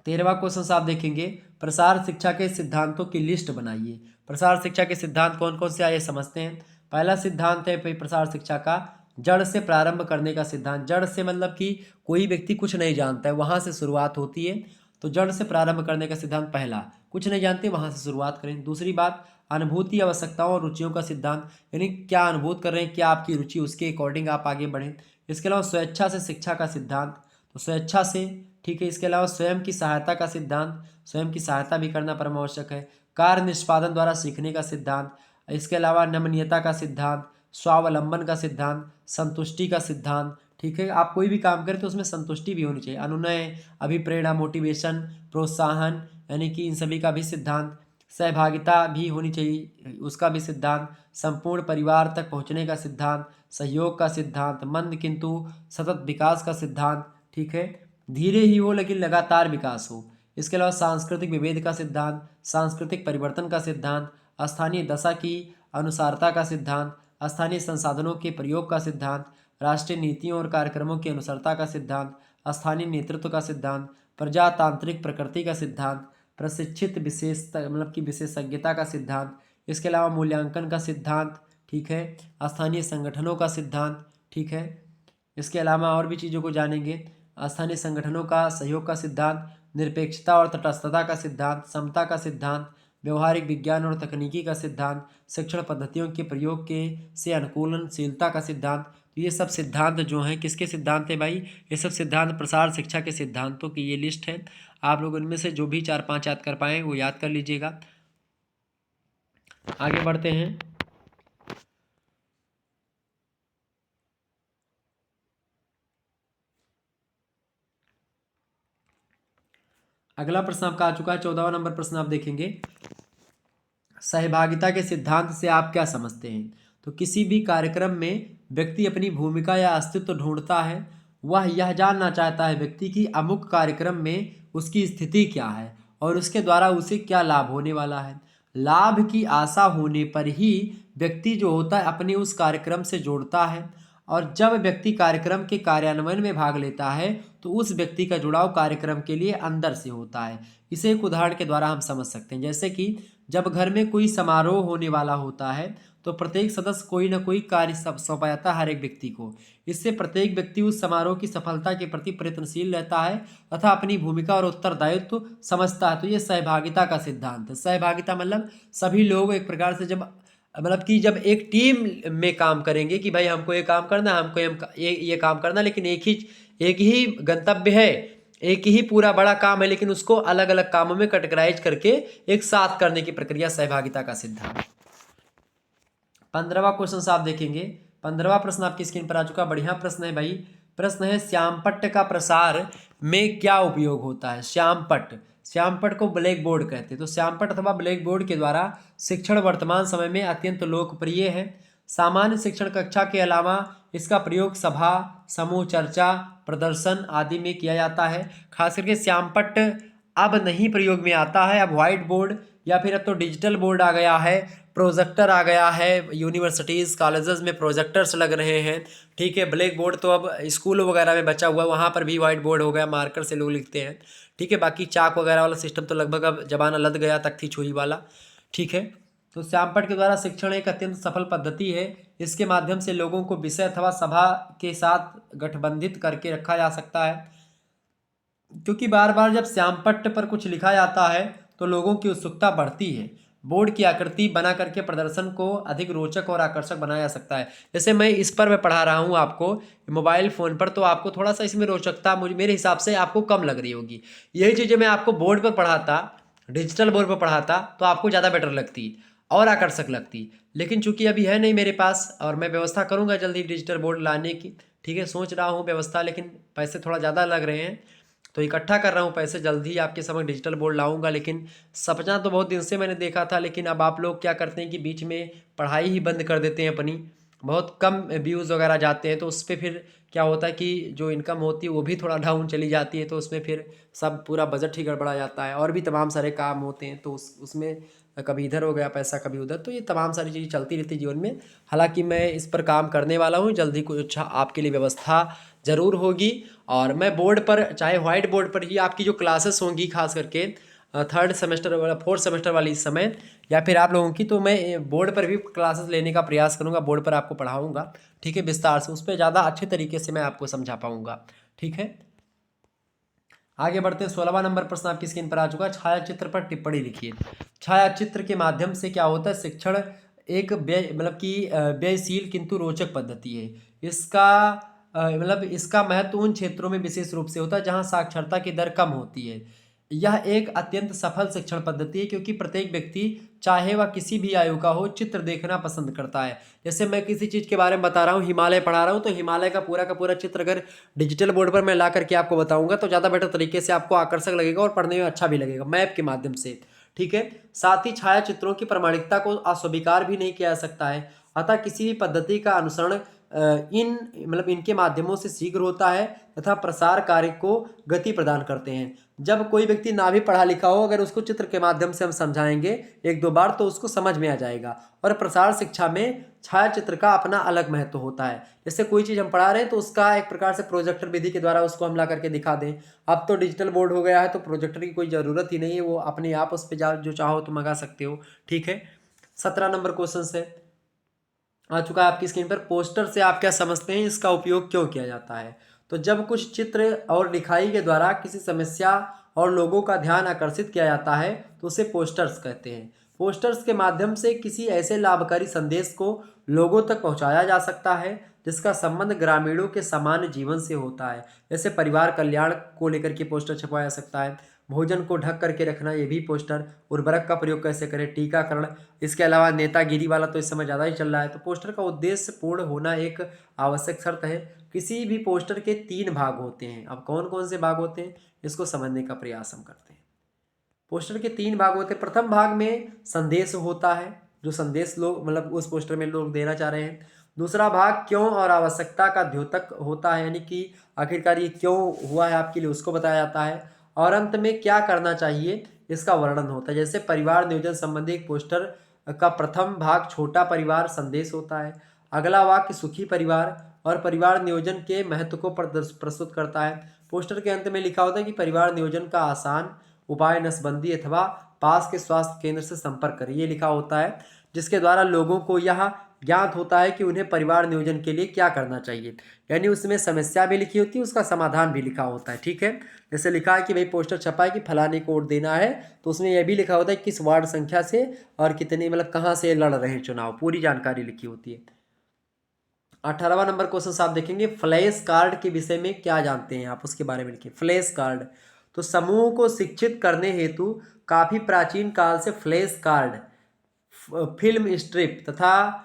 S1: 13वां क्वेश्चन आप देखेंगे, प्रसार शिक्षा के सिद्धांतों की लिस्ट बनाइए। प्रसार शिक्षा के सिद्धांत कौन कौन से आए समझते हैं। पहला सिद्धांत है प्रसार शिक्षा का जड़ से प्रारंभ करने का सिद्धांत। जड़ से मतलब कि कोई व्यक्ति कुछ नहीं जानता है, वहाँ से शुरुआत होती है। तो जड़ से प्रारंभ करने का सिद्धांत पहला, कुछ नहीं जानते वहाँ से शुरुआत करें। दूसरी बात, अनुभूति, आवश्यकताओं और रुचियों का सिद्धांत, यानी क्या अनुभूत कर रहे हैं, क्या आपकी रुचि, उसके अकॉर्डिंग आप आगे बढ़ें। इसके अलावा स्वेच्छा से शिक्षा का सिद्धांत, तो स्वेच्छा से, ठीक है। इसके अलावा स्वयं की सहायता का सिद्धांत, स्वयं की सहायता भी करना परम आवश्यक है। कार्य निष्पादन द्वारा सीखने का सिद्धांत। इसके अलावा नमनीयता का सिद्धांत, स्वावलंबन का सिद्धांत, संतुष्टि का सिद्धांत। ठीक है। आप कोई भी काम करें तो उसमें संतुष्टि भी होनी चाहिए। अनुनय, अभिप्रेरणा, मोटिवेशन, प्रोत्साहन, यानी कि इन सभी का भी सिद्धांत। सहभागिता भी होनी चाहिए, उसका भी सिद्धांत। संपूर्ण परिवार तक पहुंचने का सिद्धांत, सहयोग का सिद्धांत, मंद किंतु सतत विकास का सिद्धांत। ठीक है। धीरे ही हो लेकिन लगातार विकास हो। इसके अलावा सांस्कृतिक विभेद का सिद्धांत, सांस्कृतिक परिवर्तन का सिद्धांत, स्थानीय दशा की अनुसारता का सिद्धांत, स्थानीय संसाधनों के प्रयोग का सिद्धांत, राष्ट्रीय नीतियों और कार्यक्रमों की अनुसारता का सिद्धांत, स्थानीय नेतृत्व का सिद्धांत, प्रजातांत्रिक प्रकृति का सिद्धांत, प्रशिक्षित विशेषज्ञता का सिद्धांत। इसके अलावा मूल्यांकन का सिद्धांत। ठीक है। स्थानीय संगठनों का सिद्धांत। ठीक है। इसके अलावा और भी चीज़ों को जानेंगे। स्थानीय संगठनों का सहयोग का सिद्धांत, निरपेक्षता और तटस्थता का सिद्धांत, समता का सिद्धांत, व्यवहारिक विज्ञान और तकनीकी का सिद्धांत, शिक्षण पद्धतियों के प्रयोग के से अनुकूलनशीलता का सिद्धांत। तो ये सब सिद्धांत जो हैं किसके सिद्धांत है भाई, ये सब सिद्धांत प्रसार शिक्षा के सिद्धांतों की ये लिस्ट है। आप लोग इनमें से जो भी 4-5 याद कर पाएँ वो याद कर लीजिएगा। आगे बढ़ते हैं। अगला प्रश्न आपका आ चुका है, 14वां नंबर प्रश्न आप देखेंगे, सहभागिता के सिद्धांत से आप क्या समझते हैं। तो किसी भी कार्यक्रम में व्यक्ति अपनी भूमिका या अस्तित्व ढूंढता है। वह यह जानना चाहता है व्यक्ति की अमुक कार्यक्रम में उसकी स्थिति क्या है और उसके द्वारा उसे क्या लाभ होने वाला है। लाभ की आशा होने पर ही व्यक्ति जो होता है अपने उस कार्यक्रम से जोड़ता है, और जब व्यक्ति कार्यक्रम के कार्यान्वयन में भाग लेता है तो उस व्यक्ति का जुड़ाव कार्यक्रम के लिए अंदर से होता है। इसे एक उदाहरण के द्वारा हम समझ सकते हैं। जैसे कि जब घर में कोई समारोह होने वाला होता है तो प्रत्येक सदस्य कोई ना कोई कार्य सौंपा जाता है हर एक व्यक्ति को। इससे प्रत्येक व्यक्ति उस समारोह की सफलता के प्रति प्रयत्नशील रहता है तथा अपनी भूमिका और उत्तरदायित्व समझता है। तो ये सहभागिता का सिद्धांत है। सहभागिता मतलब सभी लोग एक प्रकार से जब मतलब कि जब एक टीम में काम करेंगे कि भाई हमको ये काम करना है, हमको ये काम करना, लेकिन एक ही गंतव्य है, एक ही पूरा बड़ा काम है, लेकिन उसको अलग अलग कामों में कैटेगराइज करके एक साथ करने की प्रक्रिया सहभागिता का सिद्धांत। 15वां क्वेश्चन आप देखेंगे। 15वां प्रश्न आपकी स्क्रीन पर आ चुका। बढ़िया प्रश्न है भाई। प्रश्न है श्यामपट्ट का प्रसार में क्या उपयोग होता है। श्यामपट्ट को ब्लैक बोर्ड कहते हैं। तो श्यामपट्ट अथवा ब्लैक बोर्ड के द्वारा शिक्षण वर्तमान समय में अत्यंत लोकप्रिय है। सामान्य शिक्षण कक्षा के अलावा इसका प्रयोग सभा, समूह चर्चा, प्रदर्शन आदि में किया जाता है। खास करके श्यामपट्ट अब नहीं प्रयोग में आता है। अब व्हाइट बोर्ड या फिर अब तो डिजिटल बोर्ड आ गया है, प्रोजेक्टर आ गया है, यूनिवर्सिटीज़ कॉलेजेस में प्रोजेक्टर्स लग रहे हैं। ठीक है, ब्लैक बोर्ड तो अब स्कूल वगैरह में बचा हुआ है, वहाँ पर भी व्हाइट बोर्ड हो गया, मार्कर से लोग लिखते हैं। ठीक है, बाकी चाक वगैरह वाला सिस्टम तो लगभग अब जमाना लद गया, तख्ती छुरी वाला। ठीक है, तो श्यामपट्ट के द्वारा शिक्षण एक अत्यंत सफल पद्धति है। इसके माध्यम से लोगों को विषय अथवा सभा के साथ गठबंधित करके रखा जा सकता है, क्योंकि बार बार जब श्यामपट्ट पर कुछ लिखा जाता है तो लोगों की उत्सुकता बढ़ती है। बोर्ड की आकृति बना करके प्रदर्शन को अधिक रोचक और आकर्षक बनाया जा सकता है। जैसे मैं इस पर मैं पढ़ा रहा हूँ आपको मोबाइल फ़ोन पर, तो आपको थोड़ा सा इसमें रोचकता मेरे हिसाब से आपको कम लग रही होगी। यही चीज़ें मैं आपको बोर्ड पर पढ़ाता, डिजिटल बोर्ड पर पढ़ाता, तो आपको ज़्यादा बेटर लगती और आकर्षक लगती। लेकिन चूंकि अभी है नहीं मेरे पास, और मैं व्यवस्था करूँगा जल्दी डिजिटल बोर्ड लाने की। ठीक है, सोच रहा हूँ व्यवस्था, लेकिन पैसे थोड़ा ज़्यादा लग रहे हैं, तो इकट्ठा कर रहा हूँ पैसे, जल्दी आपके समझ डिजिटल बोर्ड लाऊंगा। लेकिन सपना तो बहुत दिन से मैंने देखा था, लेकिन अब आप लोग क्या करते हैं कि बीच में पढ़ाई ही बंद कर देते हैं अपनी, बहुत कम व्यूज़ वगैरह जाते हैं, तो उस पर फिर क्या होता है कि जो इनकम होती है वो भी थोड़ा डाउन चली जाती है, तो उसमें फिर सब पूरा बजट ही गड़बड़ा जाता है, और भी तमाम सारे काम होते हैं, तो उसमें कभी इधर हो गया पैसा, कभी उधर, तो ये तमाम सारी चीज़ें चलती रहती है जीवन में। हालांकि मैं इस पर काम करने वाला हूँ, जल्दी कुछ अच्छा आपके लिए व्यवस्था ज़रूर होगी। और मैं बोर्ड पर, चाहे व्हाइट बोर्ड पर ही आपकी जो क्लासेस होंगी, खास करके थर्ड सेमेस्टर वाला, फोर्थ सेमेस्टर वाली इस समय, या फिर आप लोगों की, तो मैं बोर्ड पर भी क्लासेस लेने का प्रयास करूँगा, बोर्ड पर आपको पढ़ाऊँगा। ठीक है, विस्तार से, उस पर ज़्यादा अच्छे तरीके से मैं आपको समझा पाऊँगा। ठीक है, आगे बढ़ते हैं। 16वां नंबर प्रश्न आपकी स्क्रीन पर आ चुका है। छायाचित्र पर टिप्पणी लिखिए। छायाचित्र के माध्यम से क्या होता है, शिक्षण एक मतलब कि व्ययशील किंतु रोचक पद्धति है। इसका मतलब इसका महत्व उन क्षेत्रों में विशेष रूप से होता है जहां साक्षरता की दर कम होती है। यह एक अत्यंत सफल शिक्षण पद्धति है, क्योंकि प्रत्येक व्यक्ति, चाहे वह किसी भी आयु का हो, चित्र देखना पसंद करता है। जैसे मैं किसी चीज़ के बारे में बता रहा हूँ, हिमालय पढ़ा रहा हूँ, तो हिमालय का पूरा चित्र अगर डिजिटल बोर्ड पर मैं ला करके आपको बताऊंगा तो ज़्यादा बेटर तरीके से आपको आकर्षक लगेगा और पढ़ने में अच्छा भी लगेगा, मैप के माध्यम से। ठीक है, साथ ही छायाचित्रों की प्रामाणिकता को अस्वीकार भी नहीं किया जा सकता है। अतः किसी भी पद्धति का अनुसरण इनके माध्यमों से शीघ्र होता है तथा प्रसार कार्य को गति प्रदान करते हैं। जब कोई व्यक्ति ना भी पढ़ा लिखा हो, अगर उसको चित्र के माध्यम से हम समझाएंगे एक दो बार, तो उसको समझ में आ जाएगा। और प्रसार शिक्षा में छायाचित्र का अपना अलग महत्व होता है। जैसे कोई चीज़ हम पढ़ा रहे हैं तो उसका एक प्रकार से प्रोजेक्टर विधि के द्वारा उसको हम ला करके दिखा दें। अब तो डिजिटल बोर्ड हो गया है, तो प्रोजेक्टर की कोई ज़रूरत ही नहीं है, वो अपने आप उस पर जो चाहो तो मंगा सकते हो। ठीक है, 17 नंबर क्वेश्चन से आ चुका है आपकी स्क्रीन पर। पोस्टर से आप क्या समझते हैं, इसका उपयोग क्यों किया जाता है। तो जब कुछ चित्र और लिखाई के द्वारा किसी समस्या और लोगों का ध्यान आकर्षित किया जाता है तो उसे पोस्टर्स कहते हैं। पोस्टर्स के माध्यम से किसी ऐसे लाभकारी संदेश को लोगों तक पहुंचाया जा सकता है जिसका संबंध ग्रामीणों के सामान्य जीवन से होता है। जैसे परिवार कल्याण को लेकर के पोस्टर छपवाया जा सकता है, भोजन को ढक करके रखना, ये भी पोस्टर, उर्वरक का प्रयोग कैसे करें, टीकाकरण, इसके अलावा नेतागिरी वाला तो इस समय ज़्यादा ही चल रहा है। तो पोस्टर का उद्देश्य पूर्ण होना एक आवश्यक शर्त है। किसी भी पोस्टर के 3 भाग होते हैं। अब कौन कौन से भाग होते हैं, इसको समझने का प्रयास हम करते हैं। पोस्टर के 3 भाग होते हैं। प्रथम भाग में संदेश होता है, जो संदेश लोग मतलब उस पोस्टर में लोग देना चाह रहे हैं। दूसरा भाग क्यों और आवश्यकता का द्योतक होता है, यानी कि आखिरकार ये क्यों हुआ है आपके लिए, उसको बताया जाता है। और अंत में क्या करना चाहिए, इसका वर्णन होता है। जैसे परिवार नियोजन संबंधी एक पोस्टर का प्रथम भाग छोटा परिवार संदेश होता है, अगला वाक्य सुखी परिवार और परिवार नियोजन के महत्व को प्रस्तुत करता है। पोस्टर के अंत में लिखा होता है कि परिवार नियोजन का आसान उपाय नसबंदी अथवा पास के स्वास्थ्य केंद्र से संपर्क करें, ये लिखा होता है। जिसके द्वारा लोगों को यह ज्ञात होता है कि उन्हें परिवार नियोजन के लिए क्या करना चाहिए। यानी उसमें समस्या भी लिखी होती है, उसका समाधान भी लिखा होता है। ठीक है, जैसे लिखा है कि भाई पोस्टर छपा है कि फलाने को वोट देना है, तो उसमें यह भी लिखा होता है किस वार्ड संख्या से और कितने मतलब कहाँ से लड़ रहे हैं चुनाव, पूरी जानकारी लिखी होती है। 18वां नंबर क्वेश्चन आप देखेंगे, फ्लैश कार्ड के विषय में क्या जानते हैं आप, उसके बारे में लिखिए। फ्लैश कार्ड तो समूह को शिक्षित करने हेतु काफी प्राचीन काल से फ्लैश कार्ड, फिल्म स्ट्रिप तथा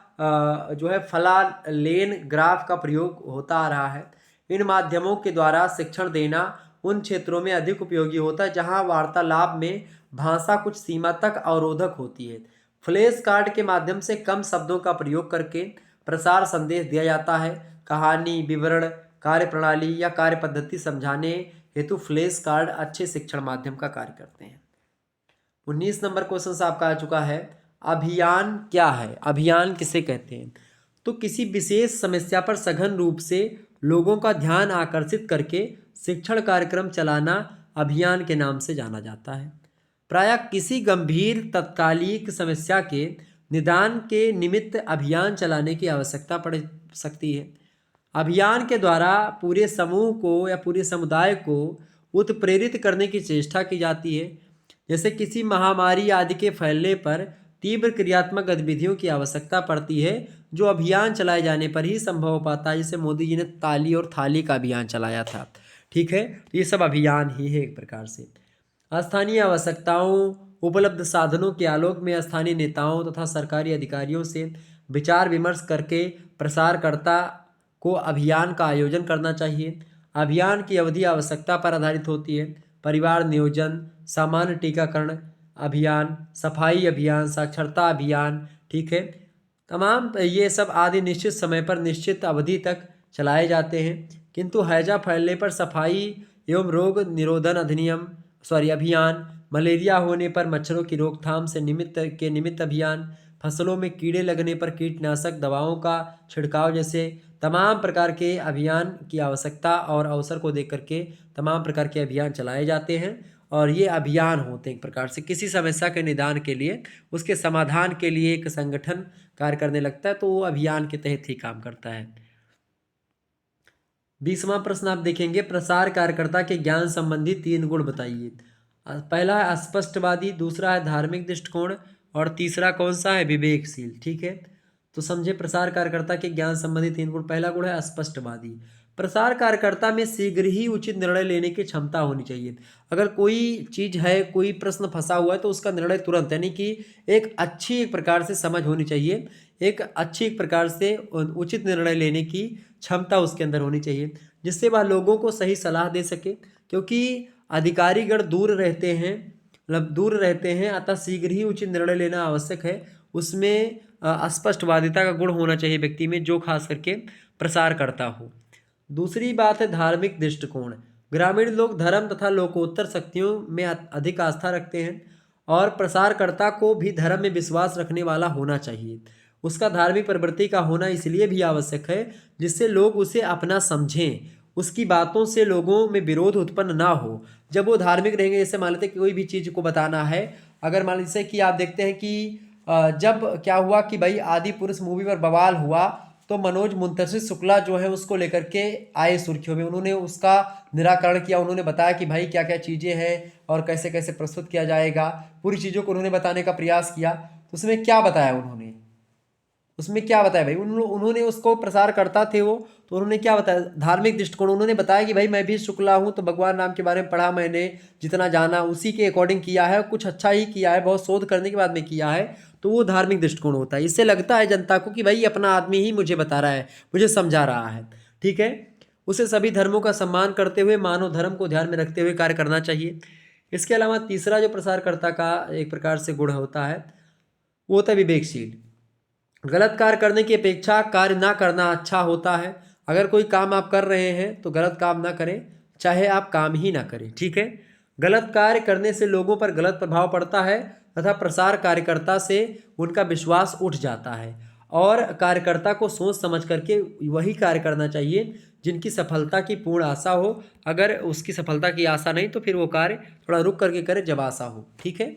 S1: जो है फलालेन ग्राफ का प्रयोग होता आ रहा है। इन माध्यमों के द्वारा शिक्षण देना उन क्षेत्रों में अधिक उपयोगी होता है जहां वार्तालाप में भाषा कुछ सीमा तक अवरोधक होती है। फ्लैश कार्ड के माध्यम से कम शब्दों का प्रयोग करके प्रसार संदेश दिया जाता है। कहानी, विवरण, कार्यप्रणाली या कार्य पद्धति समझाने हेतु फ्लैश कार्ड अच्छे शिक्षण माध्यम का कार्य करते हैं। 19 नंबर क्वेश्चन आपका आ चुका है, अभियान क्या है, अभियान किसे कहते हैं। तो किसी विशेष समस्या पर सघन रूप से लोगों का ध्यान आकर्षित करके शिक्षण कार्यक्रम चलाना अभियान के नाम से जाना जाता है। प्रायः किसी गंभीर तत्कालिक समस्या के निदान के निमित्त अभियान चलाने की आवश्यकता पड़ सकती है। अभियान के द्वारा पूरे समूह को या पूरे समुदाय को उत्प्रेरित करने की चेष्टा की जाती है। जैसे किसी महामारी आदि के फैलने पर तीव्र क्रियात्मक गतिविधियों की आवश्यकता पड़ती है, जो अभियान चलाए जाने पर ही संभव हो पाता है। जैसे मोदी जी ने ताली और थाली का अभियान चलाया था। ठीक है, ये सब अभियान ही है एक प्रकार से। स्थानीय आवश्यकताओं, उपलब्ध साधनों के आलोक में स्थानीय नेताओं तथा सरकारी अधिकारियों से विचार विमर्श करके प्रसारकर्ता को अभियान का आयोजन करना चाहिए। अभियान की अवधि आवश्यकता पर आधारित होती है। परिवार नियोजन, सामान्य टीकाकरण अभियान, सफाई अभियान, साक्षरता अभियान, ठीक है, तमाम ये सब आदि निश्चित समय पर निश्चित अवधि तक चलाए जाते हैं। किंतु हैजा फैलने पर सफाई एवं रोग निरोधन अभियान, मलेरिया होने पर मच्छरों की रोकथाम से निमित्त अभियान, फसलों में कीड़े लगने पर कीटनाशक दवाओं का छिड़काव जैसे तमाम प्रकार के अभियान की आवश्यकता और अवसर को देख करके तमाम प्रकार के अभियान चलाए जाते हैं। और ये अभियान होते हैं एक प्रकार से किसी समस्या के निदान के लिए, उसके समाधान के लिए एक संगठन कार्य करने लगता है, तो वो अभियान के तहत ही काम करता है। 20वां प्रश्न आप देखेंगे, प्रसार कार्यकर्ता के ज्ञान संबंधी 3 गुण बताइए। पहला है स्पष्टवादी, दूसरा है धार्मिक दृष्टिकोण और तीसरा कौन सा है, विवेकशील। ठीक है, तो समझे प्रसार कार्यकर्ता के ज्ञान संबंधी 3 गुण। पहला गुण है स्पष्टवादी। प्रसार कार्यकर्ता में शीघ्र ही उचित निर्णय लेने की क्षमता होनी चाहिए। अगर कोई चीज़ है, कोई प्रश्न फंसा हुआ है, तो उसका निर्णय तुरंत, यानी कि एक अच्छी एक प्रकार से समझ होनी चाहिए, एक अच्छी एक प्रकार से उचित निर्णय लेने की क्षमता उसके अंदर होनी चाहिए, जिससे वह लोगों को सही सलाह दे सके। क्योंकि अधिकारीगण दूर रहते हैं, मतलब दूर रहते हैं, अतः शीघ्र ही उचित निर्णय लेना आवश्यक है। उसमें स्पष्टवादिता का गुण होना चाहिए व्यक्ति में, जो खास करके प्रसार करता हो। दूसरी बात है धार्मिक दृष्टिकोण। ग्रामीण लोग धर्म तथा लोकोत्तर शक्तियों में अधिक आस्था रखते हैं और प्रसारकर्ता को भी धर्म में विश्वास रखने वाला होना चाहिए। उसका धार्मिक प्रवृत्ति का होना इसलिए भी आवश्यक है जिससे लोग उसे अपना समझें, उसकी बातों से लोगों में विरोध उत्पन्न ना हो। जब वो धार्मिक रहेंगे, जैसे मान लेते हैं कि कोई भी चीज़ को बताना है, अगर मान लीजिए कि आप देखते हैं कि जब क्या हुआ कि भाई आदि पुरुष मूवी पर बवाल हुआ, तो मनोज मुंतशिर शुक्ला जो है उसको लेकर के आए सुर्खियों में, उन्होंने उसका निराकरण किया। उन्होंने बताया कि भाई क्या क्या चीज़ें हैं और कैसे कैसे प्रस्तुत किया जाएगा, पूरी चीज़ों को उन्होंने बताने का प्रयास किया। तो उसमें क्या बताया उन्होंने, उसमें क्या बताया भाई, उन्होंने उसको प्रसार करता थे वो, तो उन्होंने क्या बताया, धार्मिक दृष्टिकोण। उन्होंने बताया कि भाई मैं भी शुक्ला हूँ, तो भगवान राम के बारे में पढ़ा, मैंने जितना जाना उसी के अकॉर्डिंग किया है, कुछ अच्छा ही किया है, बहुत शोध करने के बाद में किया है, तो वो धार्मिक दृष्टिकोण होता है। इससे लगता है जनता को कि भाई अपना आदमी ही मुझे बता रहा है, मुझे समझा रहा है। ठीक है, उसे सभी धर्मों का सम्मान करते हुए मानव धर्म को ध्यान में रखते हुए कार्य करना चाहिए। इसके अलावा तीसरा जो प्रसारकर्ता का एक प्रकार से गुण होता है, वो होता है विवेकशील। गलत कार्य करने की अपेक्षा कार्य ना करना अच्छा होता है। अगर कोई काम आप कर रहे हैं तो गलत काम ना करें, चाहे आप काम ही ना करें। ठीक है, गलत कार्य करने से लोगों पर गलत प्रभाव पड़ता है तथा प्रसार कार्यकर्ता से उनका विश्वास उठ जाता है। और कार्यकर्ता को सोच समझ करके वही कार्य करना चाहिए जिनकी सफलता की पूर्ण आशा हो। अगर उसकी सफलता की आशा नहीं तो फिर वो कार्य थोड़ा रुक करके करे जब आशा हो। ठीक है,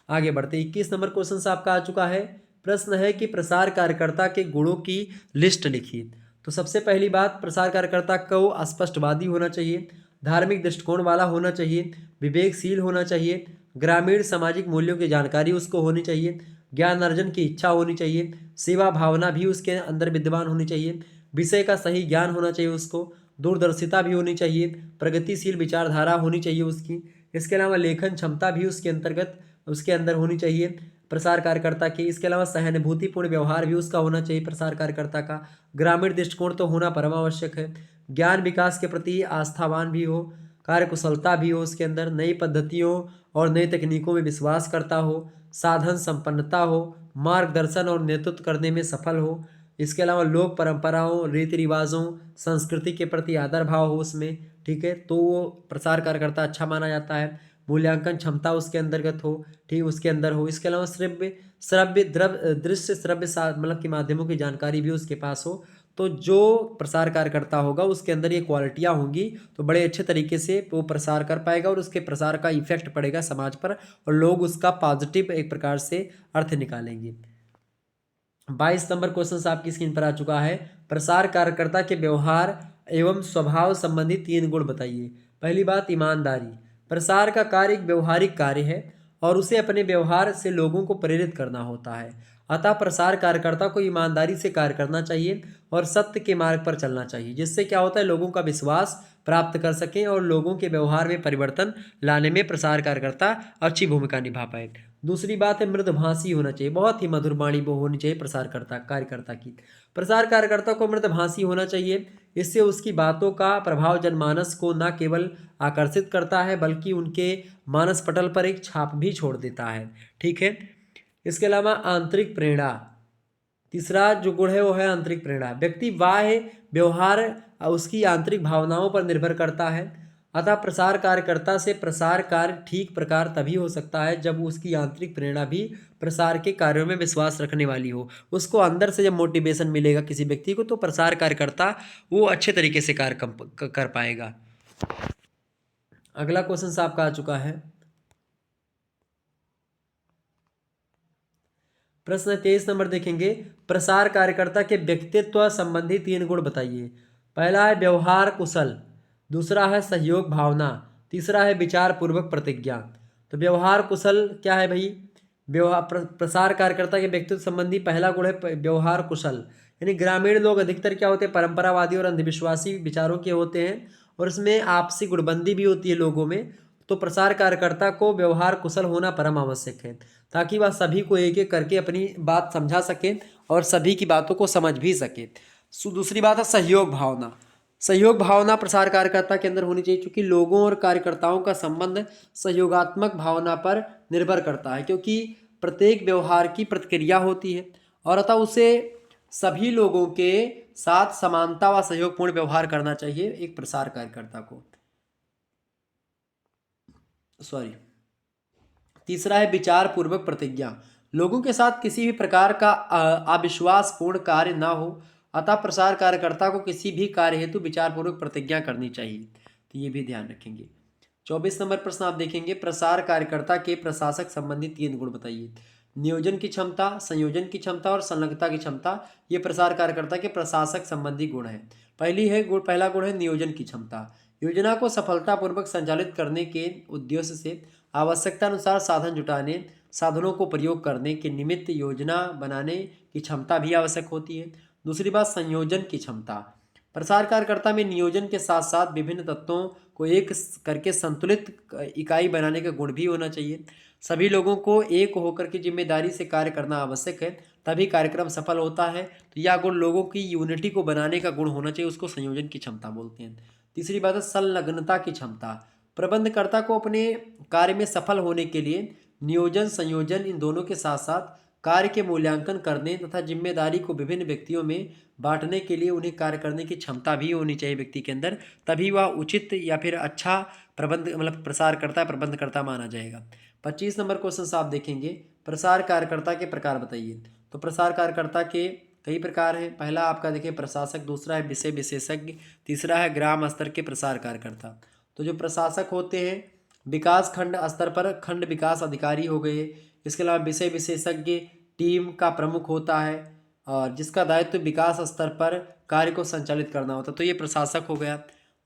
S1: आगे बढ़ते 21 नंबर क्वेश्चन से आपका आ चुका है, प्रश्न है कि प्रसार कार्यकर्ता के गुणों की लिस्ट लिखिए। तो सबसे पहली बात, प्रसार कार्यकर्ता को स्पष्टवादी होना चाहिए, धार्मिक दृष्टिकोण वाला होना चाहिए, विवेकशील होना चाहिए, ग्रामीण सामाजिक मूल्यों की जानकारी उसको होनी चाहिए, ज्ञान अर्जन की इच्छा होनी चाहिए, सेवा भावना भी उसके अंदर विद्यमान होनी चाहिए, विषय का सही ज्ञान होना चाहिए उसको, दूरदर्शिता भी होनी चाहिए, प्रगतिशील विचारधारा होनी चाहिए उसकी। इसके अलावा लेखन क्षमता भी उसके अंतर्गत उसके अंदर होनी चाहिए प्रसार कार्यकर्ता की। इसके अलावा सहानुभूतिपूर्ण व्यवहार भी उसका होना चाहिए प्रसार कार्यकर्ता का। ग्रामीण दृष्टिकोण तो होना परम आवश्यक है। ज्ञान विकास के प्रति आस्थावान भी हो, कार्यकुशलता भी हो उसके अंदर, नई पद्धतियों और नई तकनीकों में विश्वास करता हो, साधन संपन्नता हो, मार्गदर्शन और नेतृत्व करने में सफल हो। इसके अलावा लोक परंपराओं, रीति रिवाजों, संस्कृति के प्रति आदर भाव हो उसमें, ठीक है, तो वो प्रसार कार्यकर्ता अच्छा माना जाता है। मूल्यांकन क्षमता उसके अंतर्गत हो, ठीक, उसके अंदर हो। इसके अलावा श्रव्य श्रव्य दृश्य श्रव्य मतलब कि माध्यमों की जानकारी भी उसके पास हो। तो जो प्रसार कार्यकर्ता होगा उसके अंदर ये क्वालिटियाँ होंगी तो बड़े अच्छे तरीके से वो प्रसार कर पाएगा और उसके प्रसार का इफेक्ट पड़ेगा समाज पर और लोग उसका पॉजिटिव एक प्रकार से अर्थ निकालेंगे। 22 नंबर क्वेश्चन आपकी स्क्रीन पर आ चुका है। प्रसार कार्यकर्ता के व्यवहार एवं स्वभाव संबंधी 3 गुण बताइए। पहली बात, ईमानदारी। प्रसार का कार्य एक व्यवहारिक कार्य है और उसे अपने व्यवहार से लोगों को प्रेरित करना होता है। अतः प्रसार कार्यकर्ता को ईमानदारी से कार्य करना चाहिए और सत्य के मार्ग पर चलना चाहिए, जिससे क्या होता है, लोगों का विश्वास प्राप्त कर सकें और लोगों के व्यवहार में परिवर्तन लाने में प्रसार कार्यकर्ता अच्छी भूमिका निभा पाए। दूसरी बात है, मृदभाषी होना चाहिए, बहुत ही मधुर वाणी वो होनी चाहिए प्रसार कार्यकर्ता की। प्रसार कार्यकर्ता को मृदभाषी होना चाहिए, इससे उसकी बातों का प्रभाव जनमानस को न केवल आकर्षित करता है बल्कि उनके मानस पटल पर एक छाप भी छोड़ देता है, ठीक है। इसके अलावा आंतरिक प्रेरणा, तीसरा जो गुण है वो है आंतरिक प्रेरणा। व्यक्ति बाह्य व्यवहार उसकी आंतरिक भावनाओं पर निर्भर करता है। अतः प्रसार कार्यकर्ता से प्रसार कार्य ठीक प्रकार तभी हो सकता है जब उसकी आंतरिक प्रेरणा भी प्रसार के कार्यों में विश्वास रखने वाली हो। उसको अंदर से जब मोटिवेशन मिलेगा किसी व्यक्ति को तो प्रसार कार्यकर्ता वो अच्छे तरीके से कार्य कर पाएगा। अगला क्वेश्चन आपका आ चुका है। प्रश्न 23 नंबर देखेंगे। प्रसार कार्यकर्ता के व्यक्तित्व संबंधी 3 गुण बताइए। पहला है व्यवहार कुशल, दूसरा है सहयोग भावना, तीसरा है विचार पूर्वक प्रतिज्ञा। तो व्यवहार कुशल क्या है भाई? प्रसार कार्यकर्ता के व्यक्तित्व संबंधी पहला गुण है व्यवहार कुशल। यानी ग्रामीण लोग अधिकतर क्या होते हैं, परंपरावादी और अंधविश्वासी विचारों के होते हैं और इसमें आपसी गुटबंदी भी होती है लोगों में। तो प्रसार कार्यकर्ता को व्यवहार कुशल होना परम आवश्यक है ताकि वह सभी को एक एक करके अपनी बात समझा सके और सभी की बातों को समझ भी सके। दूसरी बात है सहयोग भावना। सहयोग भावना प्रसार कार्यकर्ता के अंदर होनी चाहिए क्योंकि लोगों और कार्यकर्ताओं का संबंध सहयोगात्मक भावना पर निर्भर करता है, क्योंकि प्रत्येक व्यवहार की प्रतिक्रिया होती है और अतः उसे सभी लोगों के साथ समानता व सहयोगपूर्ण व्यवहार करना चाहिए एक प्रसार कार्यकर्ता को। तीसरा है विचार पूर्वक प्रतिज्ञा। लोगों के साथ किसी भी प्रकार का अविश्वासपूर्ण कार्य ना हो, अतः प्रसार कार्यकर्ता को किसी भी कार्य हेतु विचार पूर्वक प्रतिज्ञा करनी चाहिए। तो ये भी ध्यान रखेंगे। 24 नंबर प्रश्न आप देखेंगे। प्रसार कार्यकर्ता के प्रशासक संबंधी 3 गुण बताइए। नियोजन की क्षमता, संयोजन की क्षमता और संलग्नता की क्षमता, ये प्रसार कार्यकर्ता के प्रशासक संबंधी गुण है। पहला गुण है नियोजन की क्षमता। योजना को सफलतापूर्वक संचालित करने के उद्देश्य से आवश्यकता अनुसार साधन जुटाने, साधनों को प्रयोग करने के निमित्त योजना बनाने की क्षमता भी आवश्यक होती है। दूसरी बात, संयोजन की क्षमता। प्रसार कार्यकर्ता में नियोजन के साथ साथ विभिन्न तत्वों को एक करके संतुलित इकाई बनाने का गुण भी होना चाहिए। सभी लोगों को एक होकर के जिम्मेदारी से कार्य करना आवश्यक है, तभी कार्यक्रम सफल होता है। तो यह गुण लोगों की यूनिटी को बनाने का गुण होना चाहिए, उसको संयोजन की क्षमता बोलते हैं। तीसरी बात है संलग्नता की क्षमता। प्रबंधकर्ता को अपने कार्य में सफल होने के लिए नियोजन, संयोजन इन दोनों के साथ साथ कार्य के मूल्यांकन करने तथा जिम्मेदारी को विभिन्न व्यक्तियों में बांटने के लिए उन्हें कार्य करने की क्षमता भी होनी चाहिए व्यक्ति के अंदर, तभी वह उचित या फिर अच्छा प्रबंधकर्ता माना जाएगा। 25 नंबर क्वेश्चन आप देखेंगे। प्रसार कार्यकर्ता के प्रकार बताइए। तो प्रसार कार्यकर्ता के कई प्रकार हैं। पहला आपका देखिए प्रशासक, दूसरा है विषय विशेषज्ञ, तीसरा है ग्राम स्तर के प्रसार कार्यकर्ता। तो जो प्रशासक होते हैं विकास खंड स्तर पर खंड विकास अधिकारी हो गए। इसके अलावा विषय विशेषज्ञ टीम का प्रमुख होता है और जिसका दायित्व विकास स्तर पर कार्य को संचालित करना होता है, तो ये प्रशासक हो गया।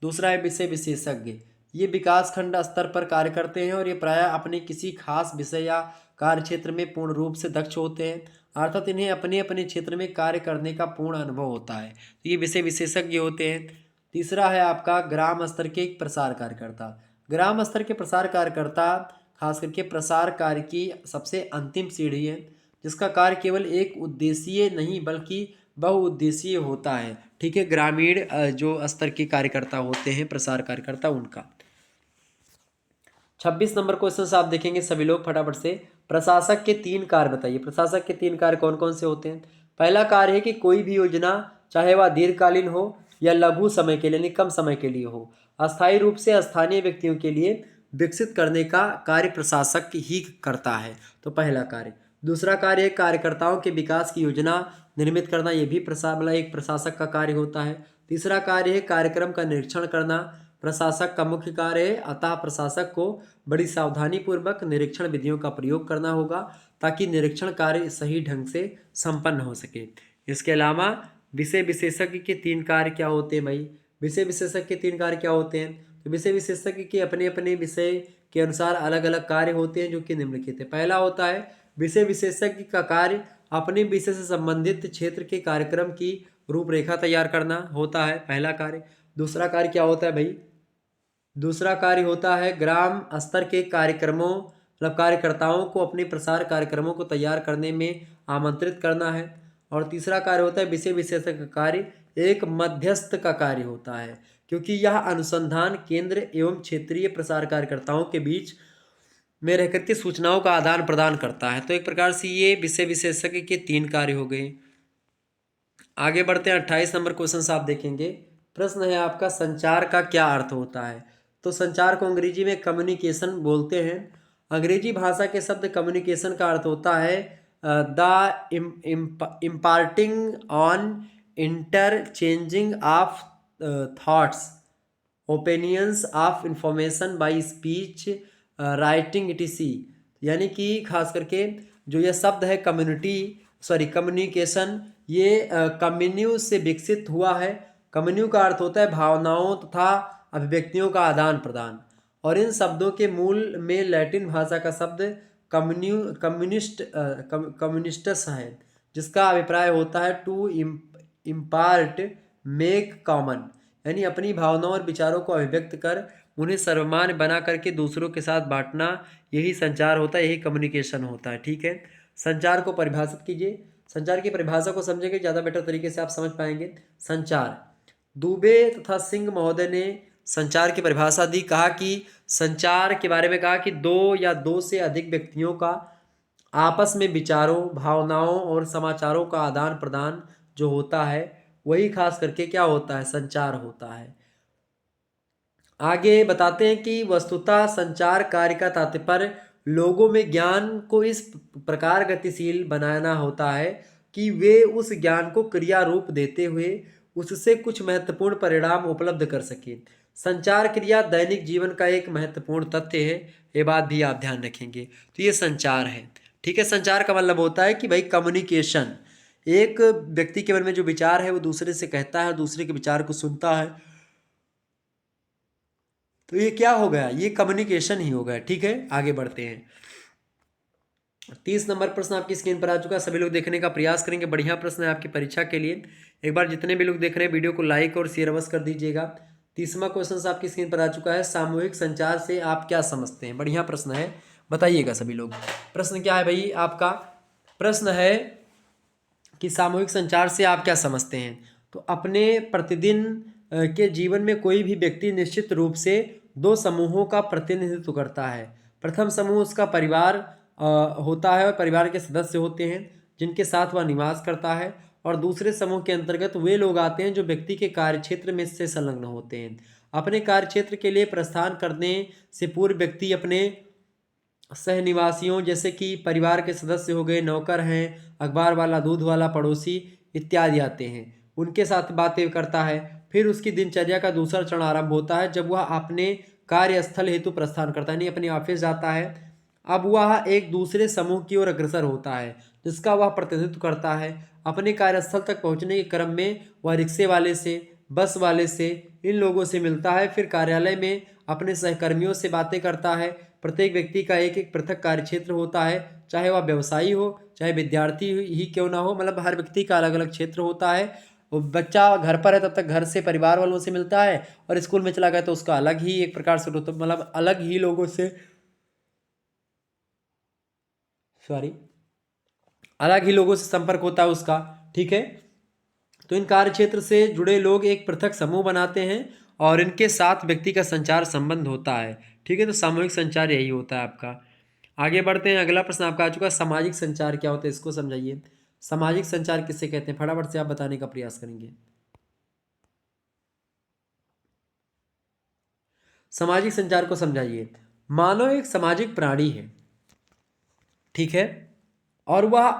S1: दूसरा है विषय विशेषज्ञ। ये विकास खंड स्तर पर कार्य करते हैं और ये प्रायः अपने किसी खास विषय या कार्य क्षेत्र में पूर्ण रूप से दक्ष होते हैं, अर्थात इन्हें अपने अपने क्षेत्र में कार्य करने का पूर्ण अनुभव होता है, तो ये विषय विशेषज्ञ होते हैं। तीसरा है आपका ग्राम स्तर के एक प्रसार कार्यकर्ता। ग्राम स्तर के प्रसार कार्यकर्ता खास करके प्रसार कार्य की सबसे अंतिम सीढ़ी है, जिसका कार्य केवल एक उद्देशीय नहीं बल्कि बहुउद्देशीय होता है। ठीक है, ग्रामीण जो स्तर के कार्यकर्ता होते हैं प्रसार कार्यकर्ता उनका। 26 नंबर क्वेश्चन से आप देखेंगे सभी लोग फटाफट से। प्रशासक के 3 कार्य बताइए। प्रशासक के 3 कार्य कौन कौन से होते हैं? पहला कार्य है कि कोई भी योजना चाहे वह दीर्घकालीन हो या लघु समय के लिए यानी कम समय के लिए हो, अस्थायी रूप से स्थानीय व्यक्तियों के लिए विकसित करने का कार्य प्रशासक ही करता है, तो पहला कार्य। दूसरा कार्य है कार्यकर्ताओं के विकास की योजना निर्मित करना, ये भी एक प्रशासक का कार्य होता है। तीसरा कार्य है कार्यक्रम का निरीक्षण करना, प्रशासक का मुख्य कार्य है, अतः प्रशासक को बड़ी सावधानी पूर्वक निरीक्षण विधियों का प्रयोग करना होगा ताकि निरीक्षण कार्य सही ढंग से संपन्न हो सके। इसके अलावा विषय विशेषज्ञ के 3 कार्य क्या होते हैं भाई? विषय विशेषज्ञ के 3 कार्य क्या होते हैं? तो विषय विशेषज्ञ के अपने अपने विषय के अनुसार अलग अलग कार्य होते हैं जो कि निम्नलिखित है। पहला होता है विषय विशेषज्ञ का कार्य अपने विषय से संबंधित क्षेत्र के कार्यक्रम की रूपरेखा तैयार करना होता है, पहला कार्य। दूसरा कार्य क्या होता है भाई? दूसरा कार्य होता है ग्राम स्तर के कार्यक्रमों मतलब कार्यकर्ताओं को अपने प्रसार कार्यक्रमों को तैयार करने में आमंत्रित करना है। और तीसरा कार्य होता है विषय विशेषज्ञ का कार्य एक मध्यस्थ का कार्य होता है, क्योंकि यह अनुसंधान केंद्र एवं क्षेत्रीय प्रसार कार्यकर्ताओं के बीच में रह करके सूचनाओं का आदान प्रदान करता है। तो एक प्रकार से ये विषय विशेषज्ञ के 3 कार्य हो गए। आगे बढ़ते हैं 28 नंबर क्वेश्चन से आप देखेंगे। प्रश्न है आपका संचार का क्या अर्थ होता है? तो संचार को अंग्रेजी में कम्युनिकेशन बोलते हैं। अंग्रेजी भाषा के शब्द कम्युनिकेशन का अर्थ होता है the imparting on interchanging of thoughts opinions of information bye speech writing etc.. यानी कि खास करके जो यह शब्द है कम्युनिकेशन, ये कम्युन्यू से विकसित हुआ है। कम्युन्यू का अर्थ होता है भावनाओं तथा अभिव्यक्तियों का आदान प्रदान, और इन शब्दों के मूल में लैटिन भाषा का शब्द कम्युनिस्टस है, जिसका अभिप्राय होता है टू इम्पार्ट मेक कॉमन, यानी अपनी भावनाओं और विचारों को अभिव्यक्त कर उन्हें सर्वमान्य बना करके दूसरों के साथ बांटना, यही संचार होता है, यही कम्युनिकेशन होता है। ठीक है, संचार को परिभाषित कीजिए। संचार की परिभाषा को समझेंगे ज़्यादा बेटर तरीके से आप समझ पाएंगे। संचार, दुबे तथा सिंह महोदय ने संचार की परिभाषा दी। कहा कि संचार के बारे में कहा कि 2 या 2 से अधिक व्यक्तियों का आपस में विचारों, भावनाओं और समाचारों का आदान प्रदान जो होता है वही खास करके क्या होता है? संचार होता है। आगे बताते हैं कि वस्तुतः संचार कार्य का तात्पर्य लोगों में ज्ञान को इस प्रकार गतिशील बनाना होता है कि वे उस ज्ञान को क्रिया रूप देते हुए उससे कुछ महत्वपूर्ण परिणाम उपलब्ध कर सकें। संचार क्रिया दैनिक जीवन का एक महत्वपूर्ण तथ्य है, ये बात भी आप ध्यान रखेंगे। तो ये संचार है। ठीक है, संचार का मतलब होता है कि भाई कम्युनिकेशन, एक व्यक्ति के मन में जो विचार है वो दूसरे से कहता है और दूसरे के विचार को सुनता है, तो ये क्या हो गया? ये कम्युनिकेशन ही हो गया। ठीक है, आगे बढ़ते हैं। 30 नंबर प्रश्न आपकी स्क्रीन पर आ चुका है, सभी लोग देखने का प्रयास करेंगे। बढ़िया प्रश्न है आपकी परीक्षा के लिए। एक बार जितने भी लोग देख रहे हैं वीडियो को लाइक और शेयर अवश्य कर दीजिएगा। 30वां क्वेश्चन आपकी स्क्रीन पर आ चुका है, सामूहिक संचार से आप क्या समझते हैं? बढ़िया प्रश्न है, बताइएगा सभी लोग। प्रश्न क्या है भाई आपका? प्रश्न है कि सामूहिक संचार से आप क्या समझते हैं? तो अपने प्रतिदिन के जीवन में कोई भी व्यक्ति निश्चित रूप से 2 समूहों का प्रतिनिधित्व करता है। प्रथम समूह उसका परिवार होता है और परिवार के सदस्य होते हैं जिनके साथ वह निवास करता है, और दूसरे समूह के अंतर्गत वे लोग आते हैं जो व्यक्ति के कार्यक्षेत्र में से संलग्न होते हैं। अपने कार्यक्षेत्र के लिए प्रस्थान करने से पूर्व व्यक्ति अपने सहनिवासियों जैसे कि परिवार के सदस्य हो गए, नौकर हैं, अखबार वाला, दूध वाला, पड़ोसी इत्यादि आते हैं, उनके साथ बातें करता है। फिर उसकी दिनचर्या का दूसरा चरण आरंभ होता है जब वह अपने कार्यस्थल हेतु प्रस्थान करता है, यानी अपने ऑफिस जाता है, अब वह एक दूसरे समूह की ओर अग्रसर होता है जिसका वह प्रतिनिधित्व करता है। अपने कार्यस्थल तक पहुंचने के क्रम में वह रिक्शे वाले से, बस वाले से, इन लोगों से मिलता है। फिर कार्यालय में अपने सहकर्मियों से बातें करता है। प्रत्येक व्यक्ति का एक एक पृथक कार्यक्षेत्र होता है, चाहे वह व्यवसायी हो चाहे विद्यार्थी ही क्यों ना हो, मतलब हर व्यक्ति का अलग अलग क्षेत्र होता है। वो बच्चा घर पर है तब तक घर से, परिवार वालों से मिलता है, और स्कूल में चला गया तो उसका अलग ही एक प्रकार से मतलब अलग ही लोगों से, सॉरी, अलग ही लोगों से संपर्क होता है उसका। ठीक है, तो इन कार्य क्षेत्र से जुड़े लोग एक पृथक समूह बनाते हैं और इनके साथ व्यक्ति का संचार संबंध होता है। ठीक है, तो सामूहिक संचार यही होता है आपका। आगे बढ़ते हैं, अगला प्रश्न आपका आ चुका है, सामाजिक संचार क्या होता है, इसको समझाइए। सामाजिक संचार किसे कहते हैं, फटाफट से आप बताने का प्रयास करेंगे। सामाजिक संचार को समझाइए। मानव एक सामाजिक प्राणी है, ठीक है, और वह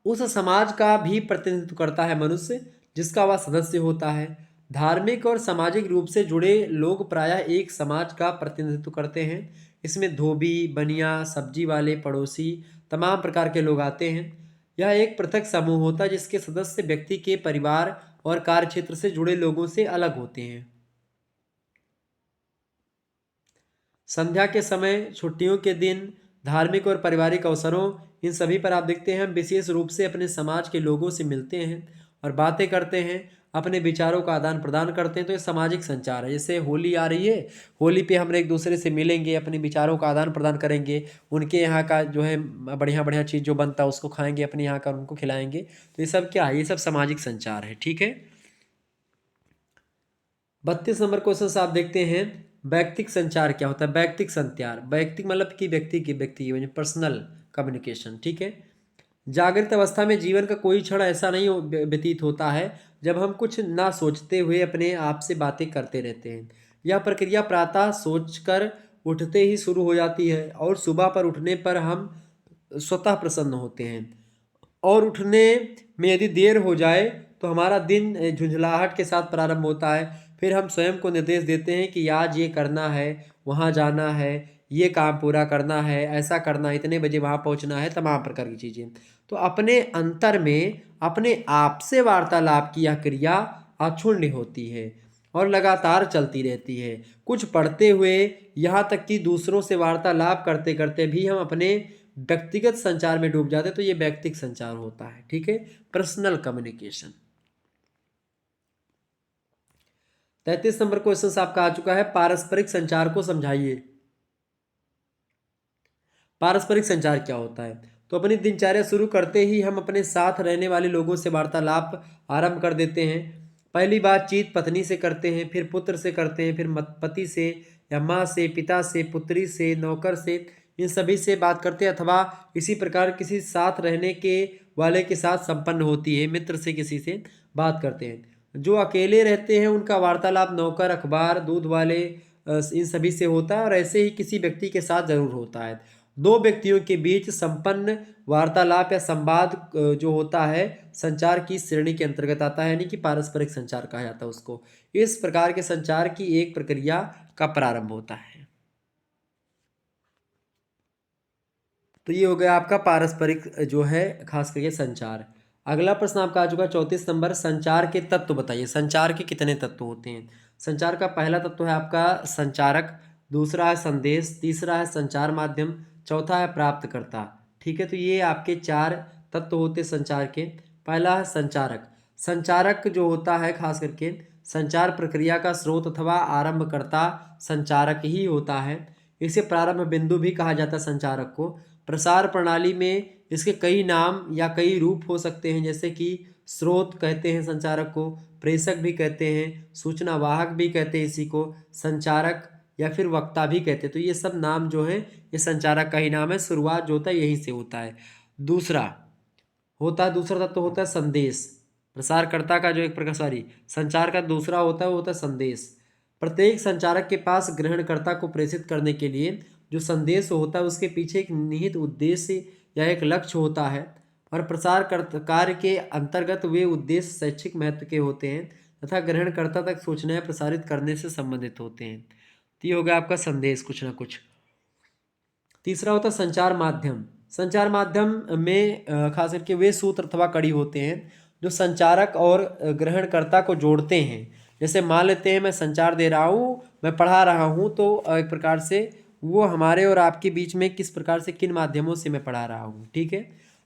S1: उस समाज का भी प्रतिनिधित्व करता है, मनुष्य जिसका वह सदस्य होता है। धार्मिक और सामाजिक रूप से जुड़े लोग प्रायः एक समाज का प्रतिनिधित्व करते हैं। इसमें धोबी, बनिया, सब्जी वाले, पड़ोसी, तमाम प्रकार के लोग आते हैं। यह एक पृथक समूह होता है जिसके सदस्य व्यक्ति के परिवार और कार्यक्षेत्र से जुड़े लोगों से अलग होते हैं। संध्या के समय, छुट्टियों के दिन, धार्मिक और पारिवारिक अवसरों, इन सभी पर आप देखते हैं हम विशेष रूप से अपने समाज के लोगों से मिलते हैं और बातें करते हैं, अपने विचारों का आदान प्रदान करते हैं। तो ये सामाजिक संचार है। जैसे होली आ रही है, होली पे हम एक दूसरे से मिलेंगे, अपने विचारों का आदान प्रदान करेंगे, उनके यहाँ का जो है बढ़िया बढ़िया चीज़ जो बनता है उसको खाएंगे, अपने यहाँ का उनको खिलाएंगे। तो ये सब क्या है, ये सब सामाजिक संचार है। ठीक है, 32 नंबर क्वेश्चन से आप देखते हैं, वैयक्तिक संचार क्या होता है। वैयक्तिक संचार, वैयक्तिक मतलब कि व्यक्ति पर्सनल कम्युनिकेशन। ठीक है, जागृत अवस्था में जीवन का कोई क्षण ऐसा नहीं व्यतीत होता है जब हम कुछ ना सोचते हुए अपने आप से बातें करते रहते हैं। यह प्रक्रिया प्रातः सोचकर उठते ही शुरू हो जाती है और सुबह पर उठने पर हम स्वतः प्रसन्न होते हैं, और उठने में यदि देर हो जाए तो हमारा दिन झुंझलाहट के साथ प्रारंभ होता है। फिर हम स्वयं को निर्देश देते हैं कि आज ये करना है, वहाँ जाना है, ये काम पूरा करना है, ऐसा करना है, इतने बजे वहाँ पहुँचना है, तमाम प्रकार की चीज़ें। तो अपने अंतर में अपने आप से वार्तालाप की यह क्रिया अक्षुण्ण होती है और लगातार चलती रहती है। कुछ पढ़ते हुए, यहाँ तक कि दूसरों से वार्तालाप करते करते भी हम अपने व्यक्तिगत संचार में डूब जाते, तो ये व्यक्तिगत संचार होता है। ठीक है, पर्सनल कम्युनिकेशन। 33 नंबर क्वेश्चन आपका आ चुका है, पारस्परिक संचार को समझाइए। पारस्परिक संचार क्या होता है, तो अपनी दिनचर्या शुरू करते ही हम अपने साथ रहने वाले लोगों से वार्तालाप आरंभ कर देते हैं। पहली बातचीत पत्नी से करते हैं, फिर पुत्र से करते हैं, फिर पति से या माँ से, पिता से, पुत्री से, नौकर से, इन सभी से बात करते हैं। अथवा इसी प्रकार किसी साथ रहने के वाले के साथ संपन्न होती है, मित्र से किसी से बात करते हैं। जो अकेले रहते हैं उनका वार्तालाप नौकर, अखबार, दूध वाले, इन सभी से होता है, और ऐसे ही किसी व्यक्ति के साथ जरूर होता है। दो व्यक्तियों के बीच संपन्न वार्तालाप या संवाद जो होता है संचार की श्रेणी के अंतर्गत आता है, यानी कि पारस्परिक संचार कहा जाता है उसको। इस प्रकार के संचार की एक प्रक्रिया का प्रारंभ होता है। तो ये हो गया आपका पारस्परिक जो है खास करके संचार। अगला प्रश्न आपका आ चुका है 34 नंबर, संचार के तत्व बताइए। संचार के कितने तत्व होते हैं। संचार का पहला तत्व है आपका संचारक, दूसरा है संदेश, तीसरा है संचार माध्यम, चौथा है प्राप्तकर्ता। ठीक है, तो ये आपके चार तत्व होते हैं संचार के। पहला है संचारक। संचारक जो होता है खास करके संचार प्रक्रिया का स्रोत अथवा आरंभकर्ता संचारक ही होता है। इसे प्रारंभ बिंदु भी कहा जाता है संचारक को। प्रसार प्रणाली में इसके कई नाम या कई रूप हो सकते हैं, जैसे कि स्रोत कहते हैं संचारक को, प्रेषक भी कहते हैं, सूचना वाहक भी कहते हैं इसी को, संचारक या फिर वक्ता भी कहते हैं। तो ये सब नाम जो है ये संचारक का ही नाम है। शुरुआत जो होता है यहीं से होता है। दूसरा तत्व होता है संदेश। प्रसारकर्ता का जो एक प्रकार, सॉरी, संचार का दूसरा होता है वो होता है संदेश। प्रत्येक संचारक के पास ग्रहणकर्ता को प्रेषित करने के लिए जो संदेश होता है उसके पीछे एक निहित उद्देश्य या एक लक्ष्य होता है, और प्रसार कार्य के अंतर्गत वे उद्देश्य शैक्षिक महत्व के होते हैं तथा ग्रहणकर्ता तक सूचनाएं प्रसारित करने से संबंधित होते हैं। तो ये हो गया आपका संदेश कुछ ना कुछ। तीसरा होता है संचार माध्यम। संचार माध्यम में खास करके वे सूत्र अथवा कड़ी होते हैं जो संचारक और ग्रहणकर्ता को जोड़ते हैं। जैसे मान लेते हैं मैं संचार दे रहा हूँ, मैं पढ़ा रहा हूँ, तो एक प्रकार से वो हमारे और आपके बीच में किस प्रकार से किन माध्यमों से मैं पढ़ा रहा हूँ, ठीक है।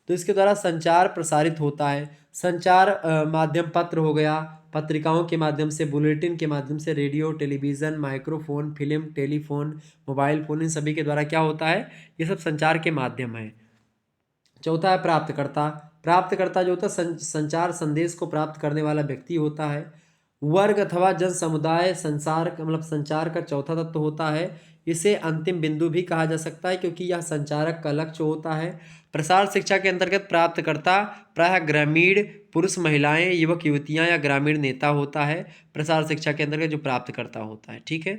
S1: तो इसके द्वारा संचार प्रसारित होता है। संचार माध्यम पत्र हो गया, पत्रिकाओं के माध्यम से, बुलेटिन के माध्यम से, radio, television, microphone, film, telephone, mobile phone, इन सभी के द्वारा क्या होता है, ये सब संचार के माध्यम है। चौथा है प्राप्तकर्ता। प्राप्तकर्ता जो होता है संचार संदेश को प्राप्त करने वाला व्यक्ति होता है। वर्ग अथवा जन समुदाय संसार मतलब संचार का चौथा तत्व होता है। इसे अंतिम बिंदु भी कहा जा सकता है क्योंकि यह संचारक का लक्ष्य होता है। प्रसार शिक्षा के अंतर्गत प्राप्तकर्ता प्रायः ग्रामीण पुरुष, महिलाएं, युवक युवतियां या ग्रामीण नेता होता है। प्रसार शिक्षा के अंतर्गत जो प्राप्तकर्ता होता है, ठीक है।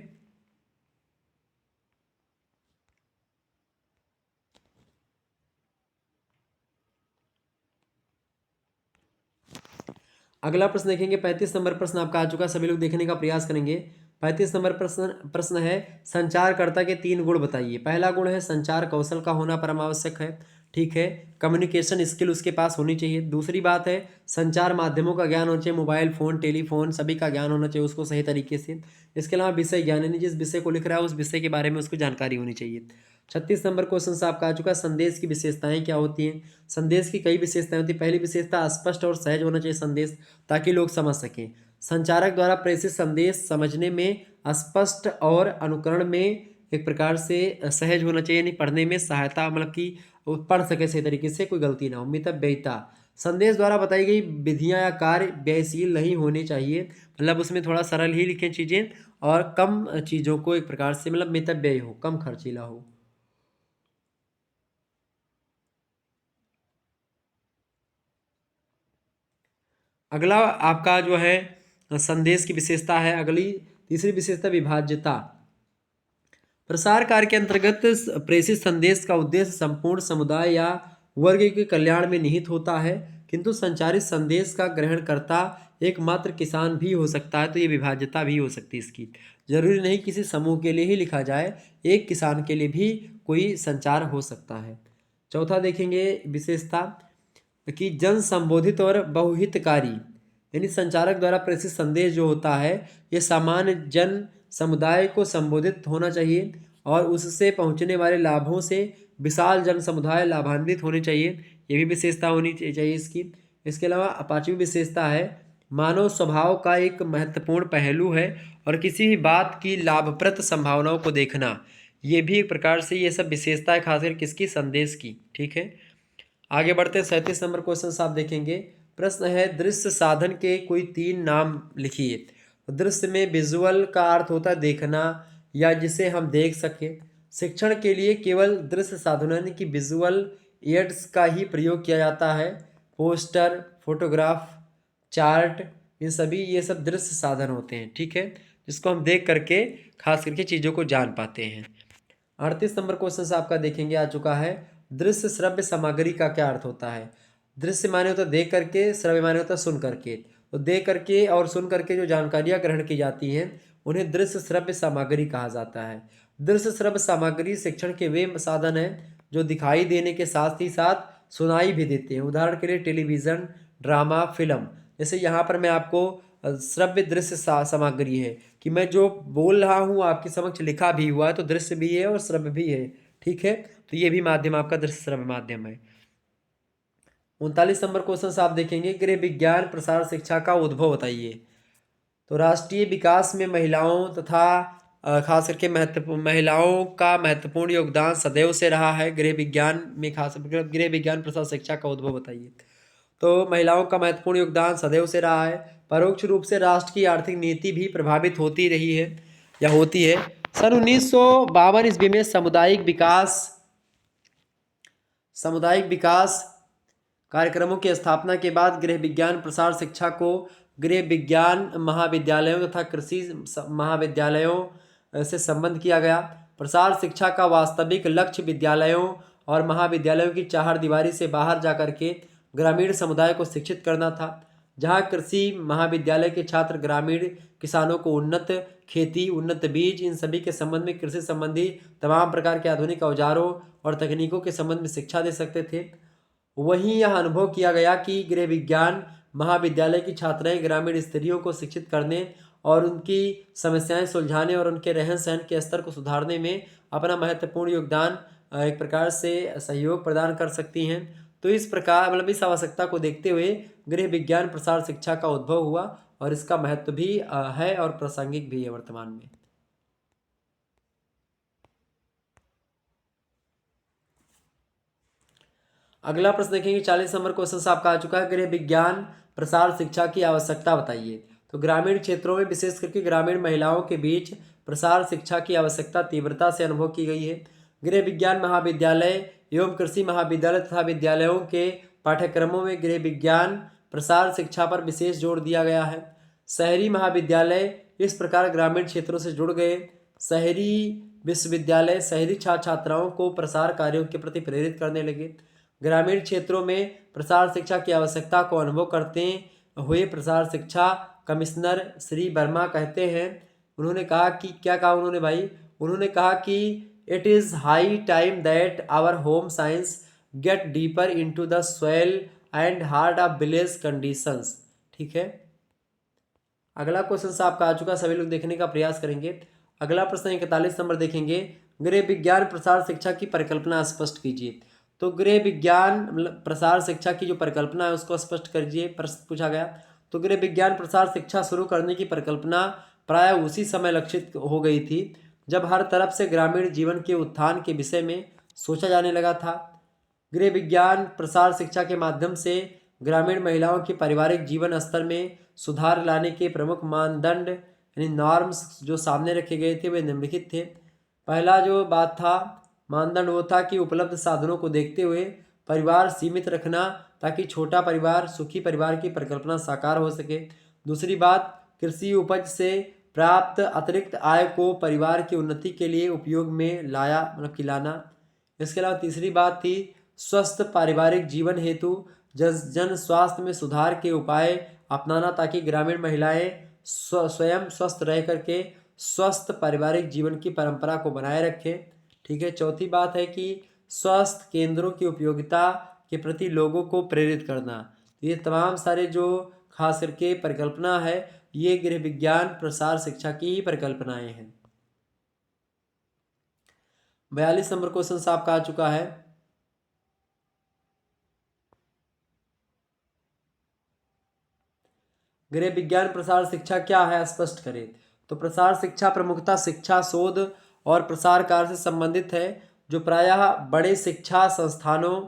S1: अगला प्रश्न देखेंगे। 35 नंबर प्रश्न आपका आ चुका है, सभी लोग देखने का प्रयास करेंगे। 35 नंबर प्रश्न है संचारकर्ता के 3 गुण बताइए। पहला गुण है संचार कौशल का होना परम आवश्यक है, ठीक है। कम्युनिकेशन स्किल उसके पास होनी चाहिए। दूसरी बात है संचार माध्यमों का ज्ञान होना चाहिए, मोबाइल फ़ोन, टेलीफोन सभी का ज्ञान होना चाहिए उसको सही तरीके से। इसके अलावा विषय ज्ञान, यानी जिस विषय को लिख रहा है उस विषय के बारे में उसको जानकारी होनी चाहिए। 36 नंबर क्वेश्चन आपका आ चुका है, संदेश की विशेषताएं क्या होती हैं। संदेश की कई विशेषताएं होती हैं। पहली विशेषता स्पष्ट और सहज होना चाहिए संदेश, ताकि लोग समझ सकें। संचारक द्वारा प्रेषित संदेश समझने में स्पष्ट और अनुकरण में एक प्रकार से सहज होना चाहिए, यानी पढ़ने में सहायता, मतलब कि वो पढ़ सके सही तरीके से, कोई गलती ना हो। मितव्ययिता, संदेश द्वारा बताई गई विधियां या कार्य व्ययशील नहीं होने चाहिए, मतलब उसमें थोड़ा सरल ही लिखें चीज़ें और कम चीज़ों को एक प्रकार से मतलब मितव्ययी हो, कम खर्चीला हो। अगला आपका जो है संदेश की विशेषता है, अगली तीसरी विशेषता विभाज्यता। प्रसार कार्य के अंतर्गत प्रेषित संदेश का उद्देश्य संपूर्ण समुदाय या वर्ग के कल्याण में निहित होता है, किंतु संचारित संदेश का ग्रहणकर्ता एकमात्र किसान भी हो सकता है। तो ये विभाज्यता भी हो सकती है इसकी, जरूरी नहीं किसी समूह के लिए ही लिखा जाए, एक किसान के लिए भी कोई संचार हो सकता है। चौथा देखेंगे विशेषता कि जन संबोधित और बहुहितकारी, यानी संचारक द्वारा प्रेषित संदेश जो होता है ये सामान्य जन समुदाय को संबोधित होना चाहिए और उससे पहुंचने वाले लाभों से विशाल जन समुदाय लाभान्वित होने चाहिए, ये भी विशेषता होनी चाहिए इसकी। इसके अलावा 5वीं विशेषता है मानव स्वभाव का एक महत्वपूर्ण पहलू है और किसी भी बात की लाभप्रद संभावनाओं को देखना, ये भी एक प्रकार से ये सब विशेषता है खासकर किसकी, संदेश की, ठीक है। आगे बढ़ते हैं। 37 नंबर क्वेश्चन आप देखेंगे। प्रश्न है दृश्य साधन के कोई 3 नाम लिखिए। दृश्य में विजुअल का अर्थ होता है देखना या जिसे हम देख सकें। शिक्षण के लिए केवल दृश्य साधनों यानी कि विजुअल एड्स का ही प्रयोग किया जाता है। पोस्टर, फोटोग्राफ, चार्ट, इन सभी ये सब दृश्य साधन होते हैं, ठीक है, जिसको हम देख करके खास करके चीज़ों को जान पाते हैं। 38 नंबर क्वेश्चन आपका देखेंगे आ चुका है, दृश्य श्रव्य सामग्री का क्या अर्थ होता है। दृश्य माने होता है देख करके, श्रव्य माने होता है सुन करके। तो देख करके और सुन करके जो जानकारियां ग्रहण की जाती हैं उन्हें दृश्य श्रव्य सामग्री कहा जाता है। दृश्य श्रव्य सामग्री शिक्षण के वे साधन हैं जो दिखाई देने के साथ ही साथ सुनाई भी देते हैं। उदाहरण के लिए टेलीविज़न, ड्रामा, फिल्म। जैसे यहाँ पर मैं आपको श्रव्य दृश्य सामग्री है कि मैं जो बोल रहा हूँ आपके समक्ष लिखा भी हुआ है, तो दृश्य भी है और श्रव्य भी है, ठीक है। तो ये भी माध्यम आपका दृश्य श्रव्य माध्यम है। 39 नंबर क्वेश्चन आप देखेंगे, गृह विज्ञान प्रसार शिक्षा का उद्भव बताइए। तो राष्ट्रीय विकास में महिलाओं तथा खास करके महिलाओं का महत्वपूर्ण योगदान सदैव से रहा है। गृह विज्ञान में खास गृह विज्ञान प्रसार शिक्षा का उद्भव बताइए। तो महिलाओं का महत्वपूर्ण योगदान सदैव से रहा है। परोक्ष रूप से राष्ट्र की आर्थिक नीति भी प्रभावित होती रही है या होती है। सन 1952 ईस्वी में सामुदायिक विकास कार्यक्रमों की स्थापना के बाद गृह विज्ञान प्रसार शिक्षा को गृह विज्ञान महाविद्यालयों तथा कृषि महाविद्यालयों से संबंध किया गया। प्रसार शिक्षा का वास्तविक लक्ष्य विद्यालयों और महाविद्यालयों की चारदीवारी से बाहर जाकर के ग्रामीण समुदाय को शिक्षित करना था। जहाँ कृषि महाविद्यालय के छात्र ग्रामीण किसानों को उन्नत खेती, उन्नत बीज, इन सभी के संबंध में कृषि संबंधी तमाम प्रकार के आधुनिक औजारों और तकनीकों के संबंध में शिक्षा दे सकते थे। वहीं यह अनुभव किया गया कि गृह विज्ञान महाविद्यालय की छात्राएं ग्रामीण स्त्रियों को शिक्षित करने और उनकी समस्याएं सुलझाने और उनके रहन सहन के स्तर को सुधारने में अपना महत्वपूर्ण योगदान एक प्रकार से सहयोग प्रदान कर सकती हैं। तो इस प्रकार मतलब इस आवश्यकता को देखते हुए गृह विज्ञान प्रसार शिक्षा का उद्भव हुआ और इसका महत्व भी है और प्रासंगिक भी है वर्तमान में। अगला प्रश्न देखेंगे 40 नंबर क्वेश्चन से आपका आ चुका है, गृह विज्ञान प्रसार शिक्षा की आवश्यकता बताइए। तो ग्रामीण क्षेत्रों में विशेष करके ग्रामीण महिलाओं के बीच प्रसार शिक्षा की आवश्यकता तीव्रता से अनुभव की गई है। गृह विज्ञान महाविद्यालय एवं कृषि महाविद्यालय तथा विद्यालयों के पाठ्यक्रमों में गृह विज्ञान प्रसार शिक्षा पर विशेष जोर दिया गया है। शहरी महाविद्यालय इस प्रकार ग्रामीण क्षेत्रों से जुड़ गए। शहरी विश्वविद्यालय शहरी छात्र छात्राओं को प्रसार कार्यों के प्रति प्रेरित करने लगे। ग्रामीण क्षेत्रों में प्रसार शिक्षा की आवश्यकता को अनुभव करते हुए प्रसार शिक्षा कमिश्नर श्री वर्मा कहते हैं, उन्होंने कहा कि क्या कहा उन्होंने भाई, उन्होंने कहा कि it is high time that our home science get deeper into the soil and heart of village conditions. ठीक है, अगला क्वेश्चन आपका आ चुका, सभी लोग देखने का प्रयास करेंगे। अगला प्रश्न 41 नंबर देखेंगे, गृह विज्ञान प्रसार शिक्षा की परिकल्पना स्पष्ट कीजिए। तो गृह विज्ञान मतलब प्रसार शिक्षा की जो परिकल्पना है उसको स्पष्ट कीजिए, प्रश्न पूछा गया। तो गृह विज्ञान प्रसार शिक्षा शुरू करने की परिकल्पना प्राय उसी समय लक्षित हो गई थी जब हर तरफ से ग्रामीण जीवन के उत्थान के विषय में सोचा जाने लगा था। गृह विज्ञान प्रसार शिक्षा के माध्यम से ग्रामीण महिलाओं के पारिवारिक जीवन स्तर में सुधार लाने के प्रमुख मानदंड यानी नॉर्म्स जो सामने रखे गए थे वे निम्नलिखित थे। पहला जो बात था मानदंड वो था कि उपलब्ध साधनों को देखते हुए परिवार सीमित रखना ताकि छोटा परिवार सुखी परिवार की परिकल्पना साकार हो सके। दूसरी बात, कृषि उपज से प्राप्त अतिरिक्त आय को परिवार की उन्नति के लिए उपयोग में लाया मतलब कि लाना। इसके अलावा तीसरी बात थी स्वस्थ पारिवारिक जीवन हेतु जन स्वास्थ्य में सुधार के उपाय अपनाना ताकि ग्रामीण महिलाएं स्वयं स्वस्थ रह करके स्वस्थ पारिवारिक जीवन की परंपरा को बनाए रखें। ठीक है, चौथी बात है कि स्वास्थ्य केंद्रों की उपयोगिता के प्रति लोगों को प्रेरित करना। ये तमाम सारे जो खास करके परिकल्पना है ये गृह विज्ञान प्रसार शिक्षा की ही परिकल्पनाएं हैं। 42 नंबर क्वेश्चन आपका आ चुका है, गृह विज्ञान प्रसार शिक्षा क्या है स्पष्ट करें। तो प्रसार शिक्षा प्रमुखता शिक्षा शोध और प्रसार कार्य से संबंधित है जो प्रायः बड़े शिक्षा संस्थानों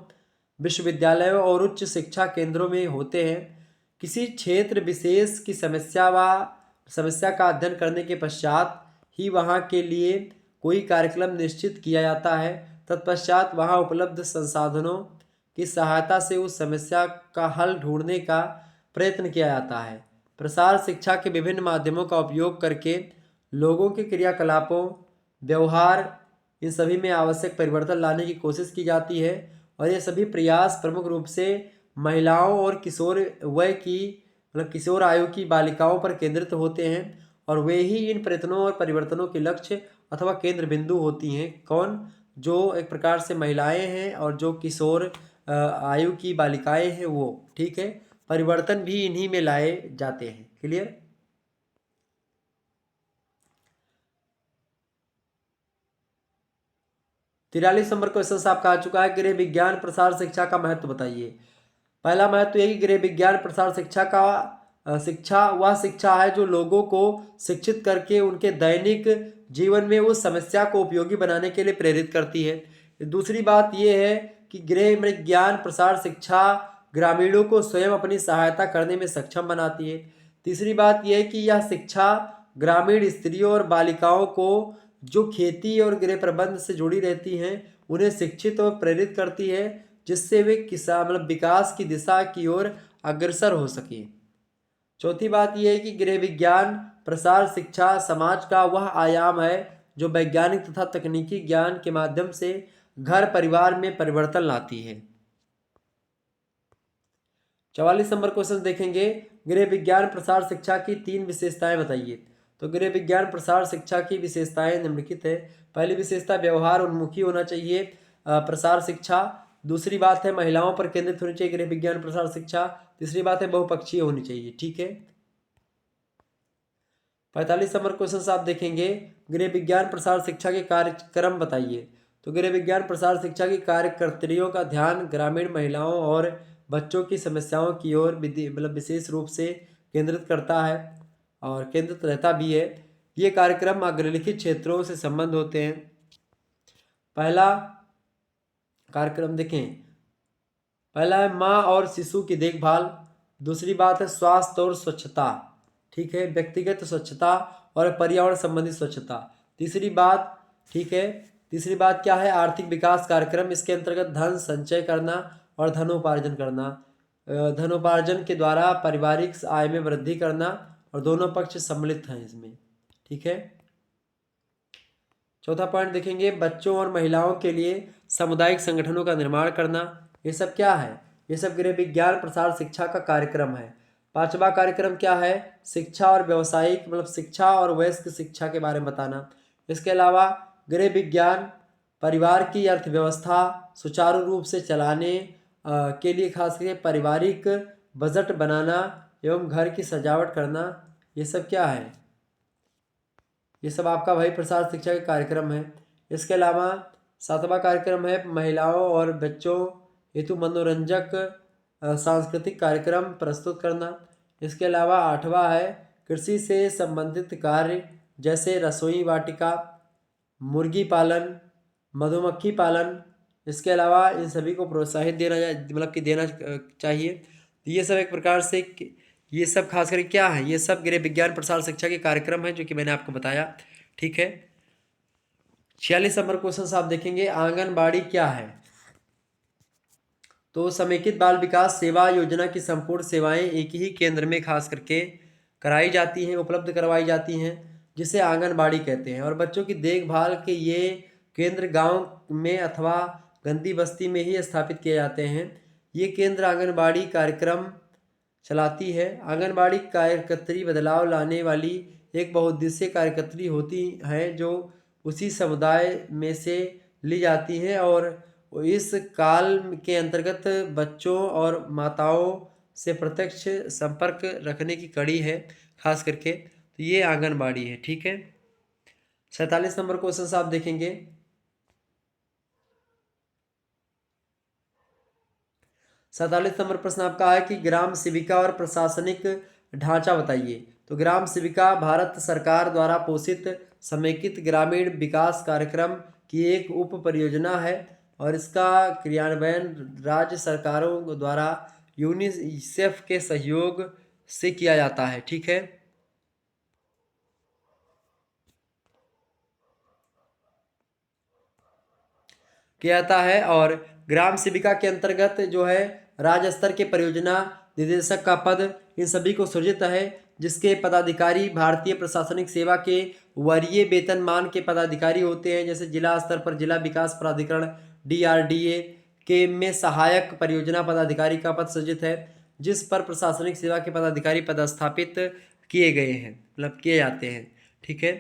S1: विश्वविद्यालयों और उच्च शिक्षा केंद्रों में होते हैं। किसी क्षेत्र विशेष की समस्या का अध्ययन करने के पश्चात ही वहाँ के लिए कोई कार्यक्रम निश्चित किया जाता है। तत्पश्चात वहाँ उपलब्ध संसाधनों की सहायता से उस समस्या का हल ढूंढने का प्रयत्न किया जाता है। प्रसार शिक्षा के विभिन्न माध्यमों का उपयोग करके लोगों के क्रियाकलापों व्यवहार इन सभी में आवश्यक परिवर्तन लाने की कोशिश की जाती है और ये सभी प्रयास प्रमुख रूप से महिलाओं और किशोर वय की मतलब किशोर आयु की बालिकाओं पर केंद्रित होते हैं और वे ही इन प्रयत्नों और परिवर्तनों के लक्ष्य अथवा केंद्र बिंदु होती हैं। कौन? जो एक प्रकार से महिलाएं हैं और जो किशोर आयु की बालिकाएं हैं वो। ठीक है, परिवर्तन भी इन्हीं में लाए जाते हैं। क्लियर? तिरालीस नंबर क्वेश्चन आपका आ चुका है, गृह विज्ञान प्रसार शिक्षा का महत्व बताइए। पहला महत्व यह कि गृह विज्ञान प्रसार शिक्षा का शिक्षा वह शिक्षा है जो लोगों को शिक्षित करके उनके दैनिक जीवन में उस समस्या को उपयोगी बनाने के लिए प्रेरित करती है। दूसरी बात यह है कि गृह विज्ञान प्रसार शिक्षा ग्रामीणों को स्वयं अपनी सहायता करने में सक्षम बनाती है। तीसरी बात यह है कि यह शिक्षा ग्रामीण स्त्रियों और बालिकाओं को जो खेती और गृह प्रबंध से जुड़ी रहती हैं उन्हें शिक्षित और प्रेरित करती है जिससे वे किसान मतलब विकास की दिशा की ओर अग्रसर हो सके। चौथी बात यह है कि गृह विज्ञान प्रसार शिक्षा समाज का वह आयाम है जो वैज्ञानिक तथा तकनीकी ज्ञान के माध्यम से घर परिवार में परिवर्तन लाती है। 44 नंबर क्वेश्चन देखेंगे, गृह विज्ञान प्रसार शिक्षा की 3 विशेषताएं बताइए। तो गृह विज्ञान प्रसार शिक्षा की विशेषताएं निम्नलिखित है। पहली विशेषता व्यवहार उन्मुखी होना चाहिए प्रसार शिक्षा। दूसरी बात है महिलाओं पर केंद्रित होनी चाहिए गृह विज्ञान प्रसार शिक्षा। तीसरी बात है बहुपक्षीय होनी चाहिए। ठीक है। 45 नंबर क्वेश्चन आप देखेंगे, गृह विज्ञान प्रसार शिक्षा के कार्यक्रम बताइए। तो गृह विज्ञान प्रसार शिक्षा की कार्यकर्त्रियों का ध्यान ग्रामीण महिलाओं और बच्चों की समस्याओं की ओर मतलब विशेष रूप से केंद्रित करता है और केंद्रित रहता भी है। ये कार्यक्रम अग्रलिखित क्षेत्रों से संबंध होते हैं। पहला कार्यक्रम देखें, पहला है माँ और शिशु की देखभाल। दूसरी बात है स्वास्थ्य और स्वच्छता। ठीक है, व्यक्तिगत स्वच्छता और पर्यावरण संबंधी स्वच्छता। तीसरी बात, ठीक है, तीसरी बात क्या है, आर्थिक विकास कार्यक्रम। इसके अंतर्गत धन संचय करना और धनोपार्जन करना। धनोपार्जन के द्वारा पारिवारिक आय में वृद्धि करना और दोनों पक्ष सम्मिलित हैं इसमें। ठीक है। चौथा पॉइंट देखेंगे, बच्चों और महिलाओं के लिए सामुदायिक संगठनों का निर्माण करना। ये सब क्या है, ये सब गृह विज्ञान प्रसार शिक्षा का कार्यक्रम है। पांचवा कार्यक्रम क्या है, शिक्षा और व्यवसायिक मतलब शिक्षा और वयस्क शिक्षा के बारे में बताना। इसके अलावा गृह विज्ञान परिवार की अर्थव्यवस्था सुचारू रूप से चलाने के लिए खास करके पारिवारिक बजट बनाना एवं घर की सजावट करना, ये सब क्या है, ये सब आपका भाई प्रसार शिक्षा के कार्यक्रम है। इसके अलावा सातवां कार्यक्रम है महिलाओं और बच्चों हेतु मनोरंजक सांस्कृतिक कार्यक्रम प्रस्तुत करना। इसके अलावा आठवां है कृषि से संबंधित कार्य जैसे रसोई वाटिका, मुर्गी पालन, मधुमक्खी पालन। इसके अलावा इन सभी को प्रोत्साहित देना मतलब कि देना चाहिए। तो ये सब एक प्रकार से ये सब खास करके क्या है, ये सब गृह विज्ञान प्रसार शिक्षा के कार्यक्रम है जो कि मैंने आपको बताया। ठीक है। 46 नंबर क्वेश्चन आप देखेंगे, आंगनबाड़ी क्या है। तो समेकित बाल विकास सेवा योजना की संपूर्ण सेवाएं एक ही केंद्र में खास करके कराई जाती हैं, उपलब्ध करवाई जाती हैं, जिसे आंगनबाड़ी कहते हैं। और बच्चों की देखभाल के ये केंद्र गांव में अथवा गंदी बस्ती में ही स्थापित किए जाते हैं। ये केंद्र आंगनबाड़ी कार्यक्रम चलाती है। आंगनबाड़ी कार्यकर्त्री बदलाव लाने वाली एक बहुउद्देशीय कार्यकर्त्री होती हैं जो उसी समुदाय में से ली जाती हैं और इस काल के अंतर्गत बच्चों और माताओं से प्रत्यक्ष संपर्क रखने की कड़ी है खास करके। तो ये आंगनबाड़ी है। ठीक है। 47 नंबर क्वेश्चन आप देखेंगे, 47 नंबर प्रश्न आपका है कि ग्राम सेविका और प्रशासनिक ढांचा बताइए। तो ग्राम सेविका भारत सरकार द्वारा पोषित समेकित ग्रामीण विकास कार्यक्रम की एक उप परियोजना है और इसका क्रियान्वयन राज्य सरकारों द्वारा यूनिसेफ के सहयोग से किया जाता है। ठीक है। किया जाता है और ग्राम सेविका के अंतर्गत जो है राज्य स्तर के परियोजना निदेशक का पद इन सभी को सृजित है, जिसके पदाधिकारी भारतीय प्रशासनिक सेवा के वरीय वेतनमान के पदाधिकारी होते हैं। जैसे जिला स्तर पर जिला विकास प्राधिकरण DRDA के में सहायक परियोजना पदाधिकारी का पद सृजित है, जिस पर प्रशासनिक सेवा के पदाधिकारी पदस्थापित किए गए हैं मतलब किए जाते हैं। ठीक है।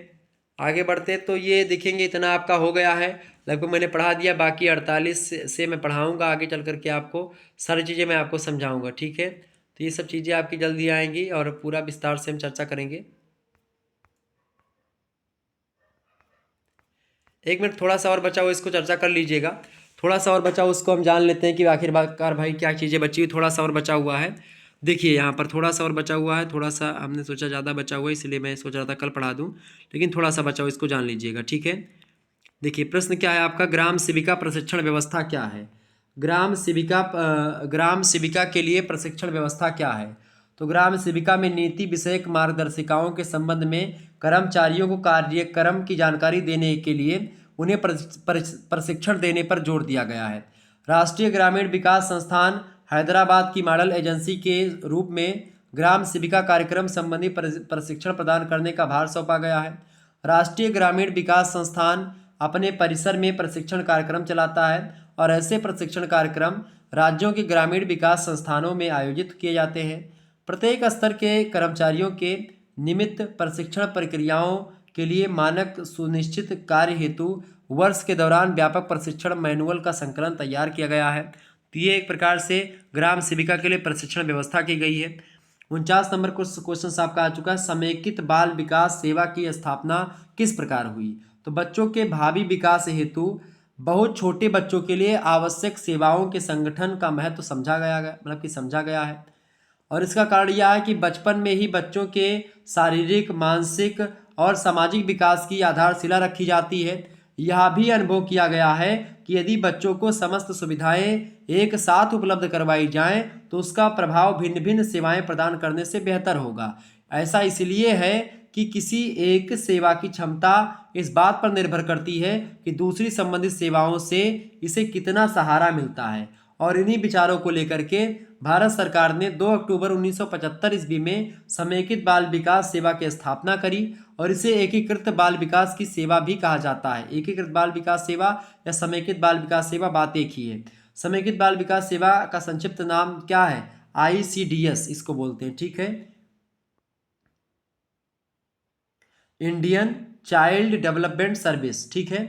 S1: आगे बढ़ते तो ये देखेंगे इतना आपका हो गया है, लगभग मैंने पढ़ा दिया। बाकी 48 से मैं पढ़ाऊँगा आगे चल करके, आपको सारी चीज़ें मैं आपको समझाऊँगा। ठीक है। तो ये सब चीज़ें आपकी जल्दी आएंगी और पूरा विस्तार से हम चर्चा करेंगे। एक मिनट थोड़ा सा और बचा हुआ, इसको चर्चा कर लीजिएगा। थोड़ा सा और बचा हुआ उसको हम जान लेते हैं कि आखिरकार भाई क्या चीज़ें बची हुई। थोड़ा सा और बचा हुआ है, देखिए यहाँ पर थोड़ा सा और बचा हुआ है। थोड़ा सा हमने सोचा ज़्यादा बचा हुआ है इसलिए मैं सोच रहा था कल पढ़ा दूँ, लेकिन थोड़ा सा बचा हुआ इसको जान लीजिएगा। ठीक है। देखिए प्रश्न क्या है आपका, ग्राम सेविका प्रशिक्षण व्यवस्था क्या है। ग्राम सेविका के लिए प्रशिक्षण व्यवस्था क्या है। तो ग्राम सेविका में नीति विषयक मार्गदर्शिकाओं के संबंध में कर्मचारियों को कार्यक्रम की जानकारी देने के लिए उन्हें प्रशिक्षण देने पर जोर दिया गया है। राष्ट्रीय ग्रामीण विकास संस्थान हैदराबाद की मॉडल एजेंसी के रूप में ग्राम सेविका कार्यक्रम संबंधी प्रशिक्षण प्रदान करने का भार सौंपा गया है। राष्ट्रीय ग्रामीण विकास संस्थान अपने परिसर में प्रशिक्षण कार्यक्रम चलाता है और ऐसे प्रशिक्षण कार्यक्रम राज्यों के ग्रामीण विकास संस्थानों में आयोजित किए जाते हैं। प्रत्येक स्तर के कर्मचारियों के निमित्त प्रशिक्षण प्रक्रियाओं के लिए मानक सुनिश्चित कार्य हेतु वर्ष के दौरान व्यापक प्रशिक्षण मैनुअल का संकलन तैयार किया गया है। तो ये एक प्रकार से ग्राम सेविका के लिए प्रशिक्षण व्यवस्था की गई है। 49 नंबर क्वेश्चन आपका आ चुका है, समेकित बाल विकास सेवा की स्थापना किस प्रकार हुई। तो बच्चों के भावी विकास हेतु बहुत छोटे बच्चों के लिए आवश्यक सेवाओं के संगठन का महत्व समझा गया है। और इसका कारण यह है कि बचपन में ही बच्चों के शारीरिक, मानसिक और सामाजिक विकास की आधारशिला रखी जाती है। यह भी अनुभव किया गया है कि यदि बच्चों को समस्त सुविधाएं एक साथ उपलब्ध करवाई जाएं तो उसका प्रभाव भिन्न भिन्न सेवाएं प्रदान करने से बेहतर होगा। ऐसा इसलिए है कि किसी एक सेवा की क्षमता इस बात पर निर्भर करती है कि दूसरी संबंधित सेवाओं से इसे कितना सहारा मिलता है। और इन्हीं विचारों को लेकर के भारत सरकार ने 2 अक्टूबर 1975 ईस्वी में समेकित बाल विकास सेवा की स्थापना करी और इसे एकीकृत बाल विकास की सेवा भी कहा जाता है। एकीकृत बाल विकास सेवा या समेकित बाल विकास सेवा बात एक ही है। समेकित बाल विकास सेवा का संक्षिप्त नाम क्या है? ICDS इसको बोलते हैं, ठीक है, इंडियन चाइल्ड डेवलपमेंट सर्विस, ठीक है।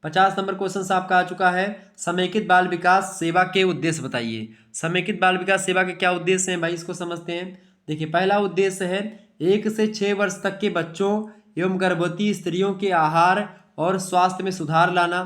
S1: 50 नंबर क्वेश्चन आपका आ चुका है, समेकित बाल विकास सेवा के उद्देश्य बताइए। समेकित बाल विकास सेवा के क्या उद्देश्य हैं भाई, इसको समझते हैं। देखिए, पहला उद्देश्य है 1 से 6 वर्ष तक के बच्चों एवं गर्भवती स्त्रियों के आहार और स्वास्थ्य में सुधार लाना।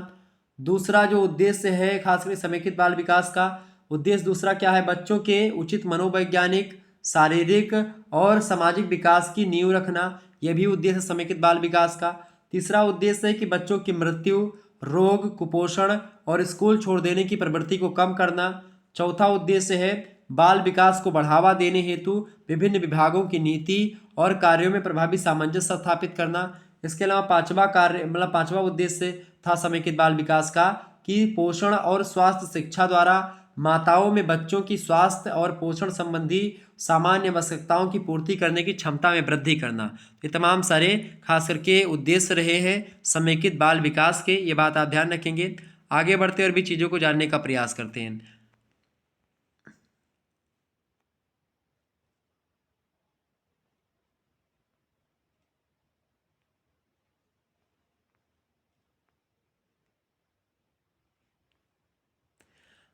S1: दूसरा जो उद्देश्य है खासकर समेकित बाल विकास का उद्देश्य दूसरा क्या है, बच्चों के उचित मनोवैज्ञानिक, शारीरिक और सामाजिक विकास की नींव रखना। यह भी उद्देश्य समेकित बाल विकास का। तीसरा उद्देश्य है कि बच्चों की मृत्यु, रोग, कुपोषण और स्कूल छोड़ देने की प्रवृत्ति को कम करना। चौथा उद्देश्य है बाल विकास को बढ़ावा देने हेतु विभिन्न विभागों की नीति और कार्यों में प्रभावी सामंजस्य स्थापित करना। इसके अलावा पांचवा उद्देश्य था समेकित बाल विकास का कि पोषण और स्वास्थ्य शिक्षा द्वारा माताओं में बच्चों की स्वास्थ्य और पोषण संबंधी सामान्य आवश्यकताओं की पूर्ति करने की क्षमता में वृद्धि करना। ये तमाम सारे खास करके उद्देश्य रहे हैं समेकित बाल विकास के। ये बात आप ध्यान रखेंगे। आगे बढ़ते और भी चीज़ों को जानने का प्रयास करते हैं।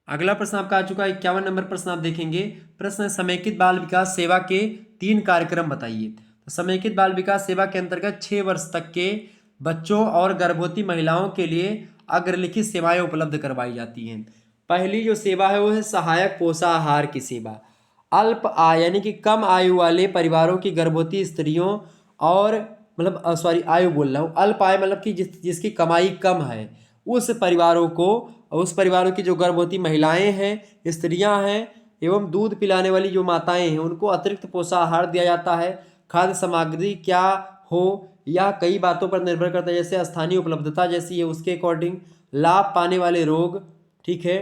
S1: अगला प्रश्न आपका आ चुका है 51 नंबर प्रश्न आप देखेंगे। प्रश्न है समेकित बाल विकास सेवा के 3 कार्यक्रम बताइए। तो समेकित बाल विकास सेवा के अंतर्गत 6 वर्ष तक के बच्चों और गर्भवती महिलाओं के लिए अग्रलिखित सेवाएं उपलब्ध करवाई जाती हैं। पहली जो सेवा है वो है सहायक पोषाहार की सेवा। अल्प आय यानी कि कम आयु वाले परिवारों की गर्भवती स्त्रियों और आयु बोल रहा हूँ, अल्प आय मतलब कि जिसकी कमाई कम है उस परिवारों की जो गर्भवती महिलाएं हैं, स्त्रियां हैं एवं दूध पिलाने वाली जो माताएं हैं उनको अतिरिक्त पोषाहार दिया जाता है। खाद्य सामग्री क्या हो यह कई बातों पर निर्भर करता है, जैसे स्थानीय उपलब्धता जैसी है उसके अकॉर्डिंग, लाभ पाने वाले रोग, ठीक है,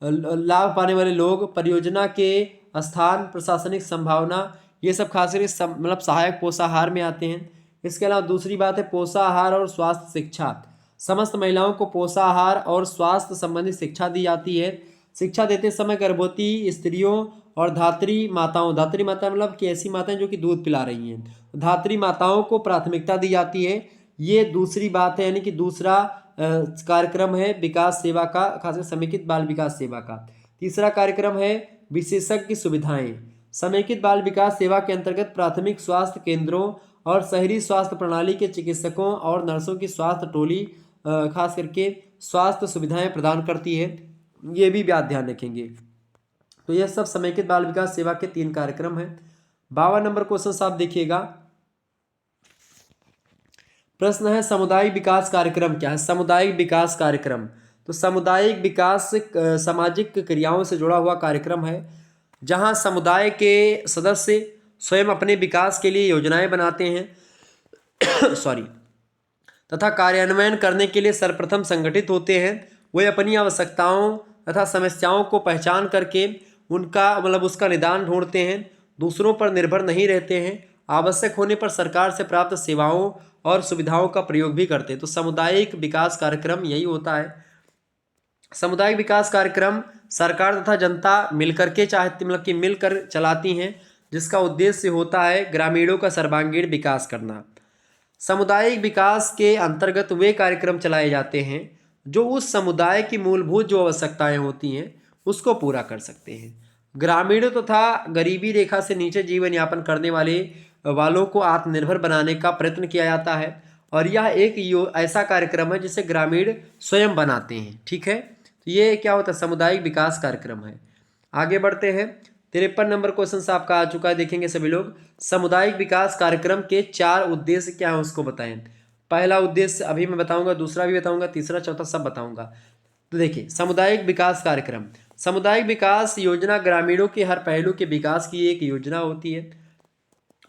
S1: लाभ पाने वाले लोग, परियोजना के स्थान, प्रशासनिक संभावना, ये सब खास करके सहायक पोषाहार में आते हैं। इसके अलावा दूसरी बात है पोषाहार और स्वास्थ्य शिक्षा। समस्त महिलाओं को पोषाहार और स्वास्थ्य संबंधी शिक्षा दी जाती है। शिक्षा देते समय गर्भवती स्त्रियों और धात्री माता मतलब कि ऐसी माताएं जो कि दूध पिला रही हैं, धात्री माताओं को प्राथमिकता दी जाती है। ये दूसरी बात है, यानी कि दूसरा कार्यक्रम है विकास सेवा का, खासकर समेकित बाल विकास सेवा का। तीसरा कार्यक्रम है विशेषज्ञ सुविधाएं। समेकित बाल विकास सेवा के अंतर्गत प्राथमिक स्वास्थ्य केंद्रों और शहरी स्वास्थ्य प्रणाली के चिकित्सकों और नर्सों की स्वास्थ्य टोली खास करके स्वास्थ्य सुविधाएं प्रदान करती है। ये भी बात ध्यान रखेंगे। तो यह सब समेकित बाल विकास सेवा के 3 कार्यक्रम हैं। 52 नंबर क्वेश्चन आप देखिएगा। प्रश्न है सामुदायिक विकास कार्यक्रम क्या है। सामुदायिक विकास कार्यक्रम, तो सामुदायिक विकास सामाजिक क्रियाओं से जुड़ा हुआ कार्यक्रम है जहां समुदाय के सदस्य स्वयं अपने विकास के लिए योजनाएं बनाते हैं तथा कार्यान्वयन करने के लिए सर्वप्रथम संगठित होते हैं। वे अपनी आवश्यकताओं तथा समस्याओं को पहचान करके उसका निदान ढूंढते हैं, दूसरों पर निर्भर नहीं रहते हैं, आवश्यक होने पर सरकार से प्राप्त सेवाओं और सुविधाओं का प्रयोग भी करते हैं। तो सामुदायिक विकास कार्यक्रम यही होता है। सामुदायिक विकास कार्यक्रम सरकार तथा जनता मिलकर के चाहती मतलब कि मिलकर चलाती हैं, जिसका उद्देश्य होता है ग्रामीणों का सर्वांगीण विकास करना। सामुदायिक विकास के अंतर्गत वे कार्यक्रम चलाए जाते हैं जो उस समुदाय की मूलभूत जो आवश्यकताएं होती हैं उसको पूरा कर सकते हैं। ग्रामीणों तथा गरीबी रेखा से नीचे जीवन यापन करने वालों को आत्मनिर्भर बनाने का प्रयत्न किया जाता है, और यह एक ऐसा कार्यक्रम है जिसे ग्रामीण स्वयं बनाते हैं। ठीक है, तो ये क्या होता है, सामुदायिक विकास कार्यक्रम है। आगे बढ़ते हैं। 53 नंबर क्वेश्चन आपका आ चुका है, देखेंगे सभी लोग। सामुदायिक विकास कार्यक्रम के 4 उद्देश्य क्या है उसको बताएं। पहला उद्देश्य अभी मैं बताऊंगा, दूसरा भी बताऊंगा, तीसरा चौथा सब बताऊंगा। तो देखिए, सामुदायिक विकास कार्यक्रम, सामुदायिक विकास योजना ग्रामीणों के हर पहलू के विकास की एक योजना होती है,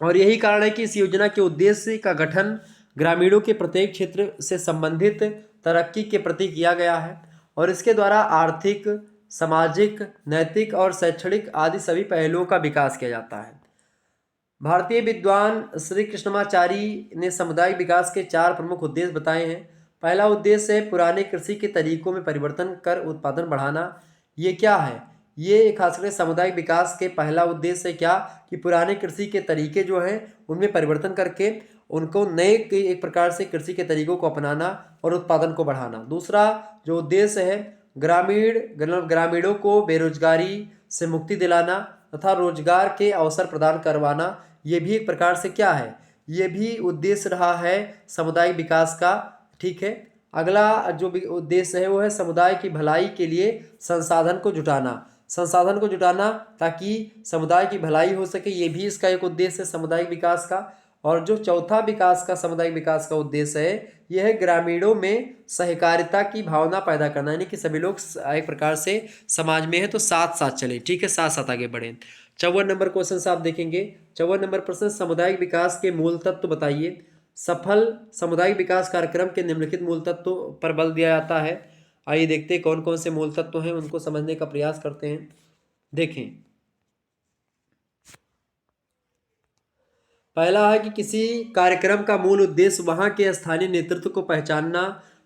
S1: और यही कारण है कि इस योजना के उद्देश्य का गठन ग्रामीणों के प्रत्येक क्षेत्र से संबंधित तरक्की के प्रति किया गया है, और इसके द्वारा आर्थिक, सामाजिक, नैतिक और शैक्षणिक आदि सभी पहलुओं का विकास किया जाता है। भारतीय विद्वान श्री कृष्णमाचारी ने सामुदायिक विकास के 4 प्रमुख उद्देश्य बताए हैं। पहला उद्देश्य है पुराने कृषि के तरीकों में परिवर्तन कर उत्पादन बढ़ाना। ये क्या है, ये खासकर सामुदायिक विकास के पहला उद्देश्य है क्या कि पुराने कृषि के तरीके जो हैं उनमें परिवर्तन करके उनको नए के एक प्रकार से कृषि के तरीकों को अपनाना और उत्पादन को बढ़ाना। दूसरा जो उद्देश्य है ग्रामीणों को बेरोजगारी से मुक्ति दिलाना तथा रोजगार के अवसर प्रदान करवाना। ये भी एक प्रकार से क्या है, ये भी उद्देश्य रहा है सामुदायिक विकास का। ठीक है, अगला जो उद्देश्य है वो है समुदाय की भलाई के लिए संसाधन को जुटाना ताकि समुदाय की भलाई हो सके। ये भी इसका एक उद्देश्य है सामुदायिक विकास का। और जो चौथा विकास का सामुदायिक विकास का उद्देश्य है यह है ग्रामीणों में सहकारिता की भावना पैदा करना, यानी कि सभी लोग एक प्रकार से समाज में है तो साथ साथ चले। ठीक है, साथ साथ आगे बढ़े। 54 नंबर क्वेश्चन आप देखेंगे। 54 नंबर प्रश्न, सामुदायिक विकास के मूल तत्व बताइए। सफल सामुदायिक विकास कार्यक्रम के निम्नलिखित मूल तत्व पर बल दिया जाता है। आइए देखते हैं कौन कौन से मूल तत्व हैं, उनको समझने का प्रयास करते हैं। देखें, पहला है कि किसी कार्यक्रम का मूल उद्देश्य वहाँ के स्थानीय नेतृत्व को पहचानना,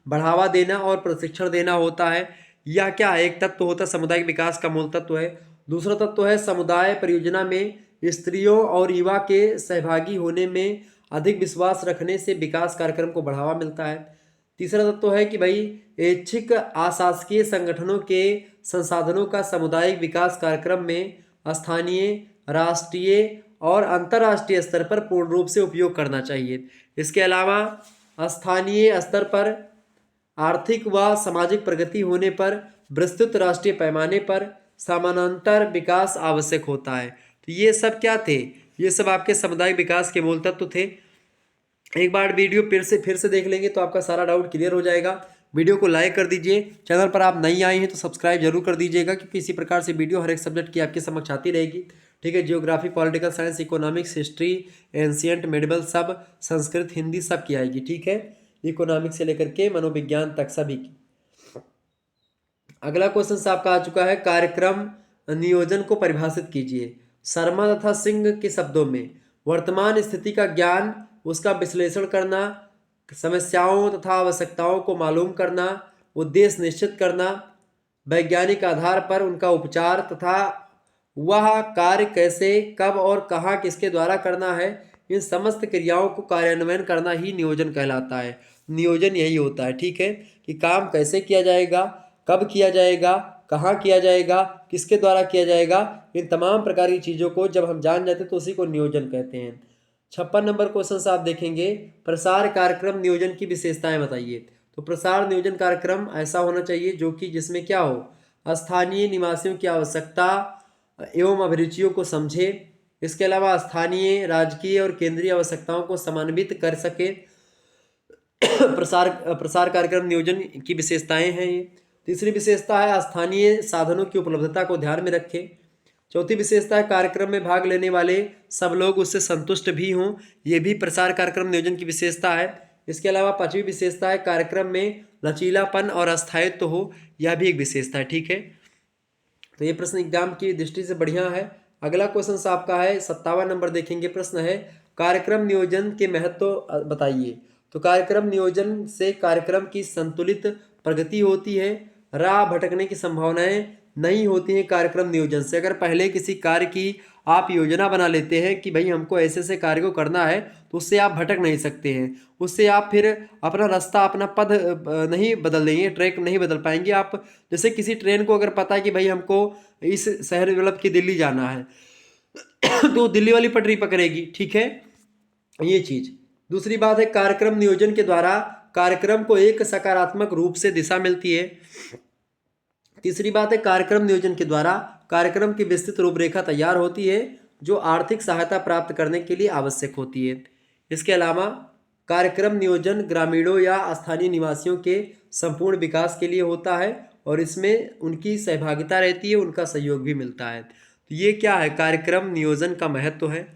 S1: बढ़ावा देना और प्रशिक्षण देना होता है। यह क्या है, एक तत्व होता है सामुदायिक विकास का मूल तत्व है। दूसरा तत्व है समुदाय परियोजना में स्त्रियों और युवा के सहभागी होने में अधिक विश्वास रखने से विकास कार्यक्रम को बढ़ावा मिलता है। तीसरा तत्व है कि भाई ऐच्छिक अशासकीय संगठनों के संसाधनों का सामुदायिक विकास कार्यक्रम में स्थानीय, राष्ट्रीय और अंतर्राष्ट्रीय स्तर पर पूर्ण रूप से उपयोग करना चाहिए। इसके अलावा स्थानीय स्तर पर आर्थिक व सामाजिक प्रगति होने पर विस्तृत राष्ट्रीय पैमाने पर समानांतर विकास आवश्यक होता है। तो ये सब क्या थे, ये सब आपके सामुदायिक विकास के मूल तत्व थे। एक बार वीडियो फिर से देख लेंगे तो आपका सारा डाउट क्लियर हो जाएगा। वीडियो को लाइक कर दीजिए, चैनल पर आप नई आए हैं तो सब्सक्राइब जरूर कर दीजिएगा, क्योंकि इसी प्रकार से वीडियो हर एक सब्जेक्ट की आपके समक्ष आती रहेगी। ठीक है, geography, political science, economics, history, ancient, medieval, सब संस्कृत, हिंदी सब की आएगी। ठीक है, इकोनॉमिक्स से लेकर के मनोविज्ञान तक सभी की। अगला क्वेश्चन आपका आ चुका है, कार्यक्रम नियोजन को परिभाषित कीजिए। शर्मा तथा सिंह के शब्दों में वर्तमान स्थिति का ज्ञान, उसका विश्लेषण करना, समस्याओं तथा आवश्यकताओं को मालूम करना, उद्देश्य निश्चित करना, वैज्ञानिक आधार पर उनका उपचार तथा वह कार्य कैसे, कब और कहाँ किसके द्वारा करना है, इन समस्त क्रियाओं को कार्यान्वयन करना ही नियोजन कहलाता है। नियोजन यही होता है। ठीक है, कि काम कैसे किया जाएगा, कब किया जाएगा, कहाँ किया जाएगा, किसके द्वारा किया जाएगा, इन तमाम प्रकार की चीज़ों को जब हम जान जाते हैं तो उसी को नियोजन कहते हैं। 56 नंबर क्वेश्चन आप देखेंगे, प्रसार कार्यक्रम नियोजन की विशेषताएं बताइए। तो प्रसार नियोजन कार्यक्रम ऐसा होना चाहिए जो कि जिसमें क्या हो, स्थानीय निवासियों की आवश्यकता एवं अभिरुचियों को समझे, इसके अलावा स्थानीय, राजकीय और केंद्रीय आवश्यकताओं को समन्वित कर सके। प्रसार कार्यक्रम नियोजन की विशेषताएं हैं ये। तीसरी विशेषता है स्थानीय साधनों की उपलब्धता को ध्यान में रखे। चौथी विशेषता है कार्यक्रम में भाग लेने वाले सब लोग उससे संतुष्ट भी हों, ये भी प्रसार कार्यक्रम नियोजन की विशेषता है। इसके अलावा पांचवी विशेषता है कार्यक्रम में लचीलापन और अस्थायित्व हो, यह भी एक विशेषता है। ठीक है, तो ये प्रश्न एग्जाम की दृष्टि से बढ़िया है। अगला क्वेश्चन आपका है 57 नंबर देखेंगे। प्रश्न है, कार्यक्रम नियोजन के महत्व बताइए। तो कार्यक्रम नियोजन से कार्यक्रम की संतुलित प्रगति होती है, राह भटकने की संभावनाएं नहीं होती हैं कार्यक्रम नियोजन से। अगर पहले किसी कार्य की आप योजना बना लेते हैं कि भाई हमको ऐसे ऐसे कार्य को करना है, तो उससे आप भटक नहीं सकते हैं, उससे आप फिर अपना रास्ता अपना पद नहीं बदल देंगे, ट्रैक नहीं बदल पाएंगे आप। जैसे किसी ट्रेन को अगर पता है कि भाई हमको इस शहर मतलब कि दिल्ली जाना है तो दिल्ली वाली पटरी पकड़ेगी, ठीक है, ये चीज। दूसरी बात है कार्यक्रम नियोजन के द्वारा कार्यक्रम को एक सकारात्मक रूप से दिशा मिलती है। तीसरी बात है कार्यक्रम नियोजन के द्वारा कार्यक्रम की विस्तृत रूपरेखा तैयार होती है जो आर्थिक सहायता प्राप्त करने के लिए आवश्यक होती है। इसके अलावा कार्यक्रम नियोजन ग्रामीणों या स्थानीय निवासियों के संपूर्ण विकास के लिए होता है और इसमें उनकी सहभागिता रहती है, उनका सहयोग भी मिलता है। तो ये क्या है, कार्यक्रम नियोजन का महत्व है।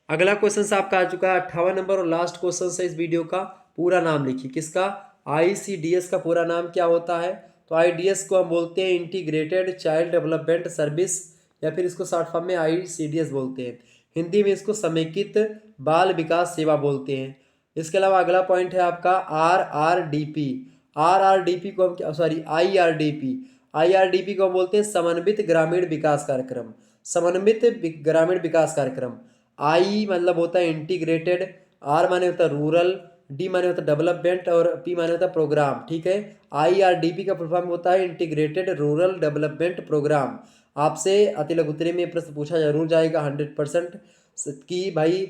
S1: अगला क्वेश्चन आपका आ चुका है 58 नंबर और लास्ट क्वेश्चन है इस वीडियो का। पूरा नाम लिखिए किसका, ICDS का पूरा नाम क्या होता है। तो IDS को हम बोलते हैं इंटीग्रेटेड चाइल्ड डेवलपमेंट सर्विस, या फिर इसको शॉर्ट फॉर्म में ICDS बोलते हैं। हिंदी में इसको समेकित बाल विकास सेवा बोलते हैं। इसके अलावा अगला पॉइंट है आपका RRDP। RRDP को हम सॉरी IRDP को हम बोलते हैं समन्वित ग्रामीण विकास कार्यक्रम। समन्वित ग्रामीण विकास कार्यक्रम। I मतलब होता है इंटीग्रेटेड, R माने होता है रूरल, D माने होता है डेवलपमेंट और P माने होता है प्रोग्राम, ठीक है। IRDP का फुल फॉर्म होता है इंटीग्रेटेड रूरल डेवलपमेंट प्रोग्राम। आपसे अति लघु उत्तरी में प्रश्न पूछा जरूर जाएगा 100% कि भाई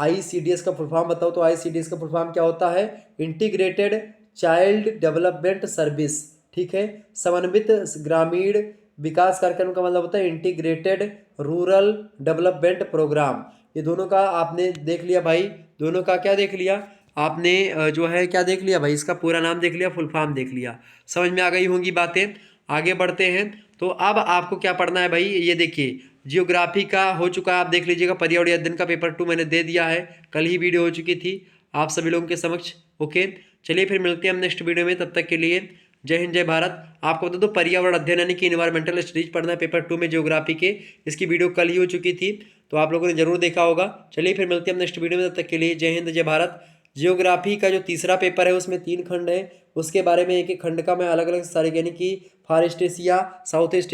S1: ICDS का फुल फॉर्म बताओ। तो ICDS का फुल फॉर्म क्या होता है, इंटीग्रेटेड चाइल्ड डेवलपमेंट सर्विस, ठीक है। समन्वित ग्रामीण विकास कार्यक्रम का मतलब होता है इंटीग्रेटेड रूरल डेवलपमेंट प्रोग्राम। ये दोनों का आपने देख लिया भाई, दोनों का क्या देख लिया आपने, जो है क्या देख लिया भाई, इसका पूरा नाम देख लिया, फुल फॉर्म देख लिया, समझ में आ गई होंगी बातें। आगे बढ़ते हैं। तो अब आपको क्या पढ़ना है भाई, ये देखिए जियोग्राफी का हो चुका है, आप देख लीजिएगा। पर्यावरण अध्ययन का पेपर 2 मैंने दे दिया है, कल ही वीडियो हो चुकी थी आप सभी लोगों के समक्ष। ओके, चलिए फिर मिलते हैं हम नेक्स्ट वीडियो में, तब तक के लिए जय हिंद जय भारत। आपको बता दो पर्यावरण अध्ययन यानी कि इन्वायरमेंटल स्टडीज पढ़ना है पेपर 2 में जियोग्राफी के, इसकी वीडियो कल ही हो चुकी थी, तो आप लोगों ने जरूर देखा होगा। चलिए फिर मिलते हैं हम नेक्स्ट वीडियो में, तब तक के लिए जय हिंद जय भारत। जियोग्राफी का जो तीसरा पेपर है उसमें 3 खंड है, उसके बारे में एक एक खंड का मैं अलग अलग सारे यानी कि far east Asia, south east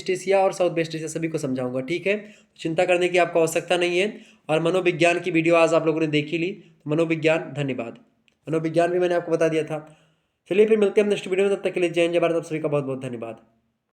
S1: Asia और साउथ वेस्ट एशिया सभी को समझाऊंगा, ठीक है। चिंता करने की आपको आवश्यकता नहीं है। और मनोविज्ञान की वीडियो आज आप लोगों ने देखी ली, मनोविज्ञान धन्यवाद, मनोविज्ञान भी मैंने आपको बता दिया था। चलिए फिर मिलते हैं हम नेक्स्ट वीडियो में, तब तक के लिए जय हिंद जय भारत, आप सभी का बहुत बहुत धन्यवाद।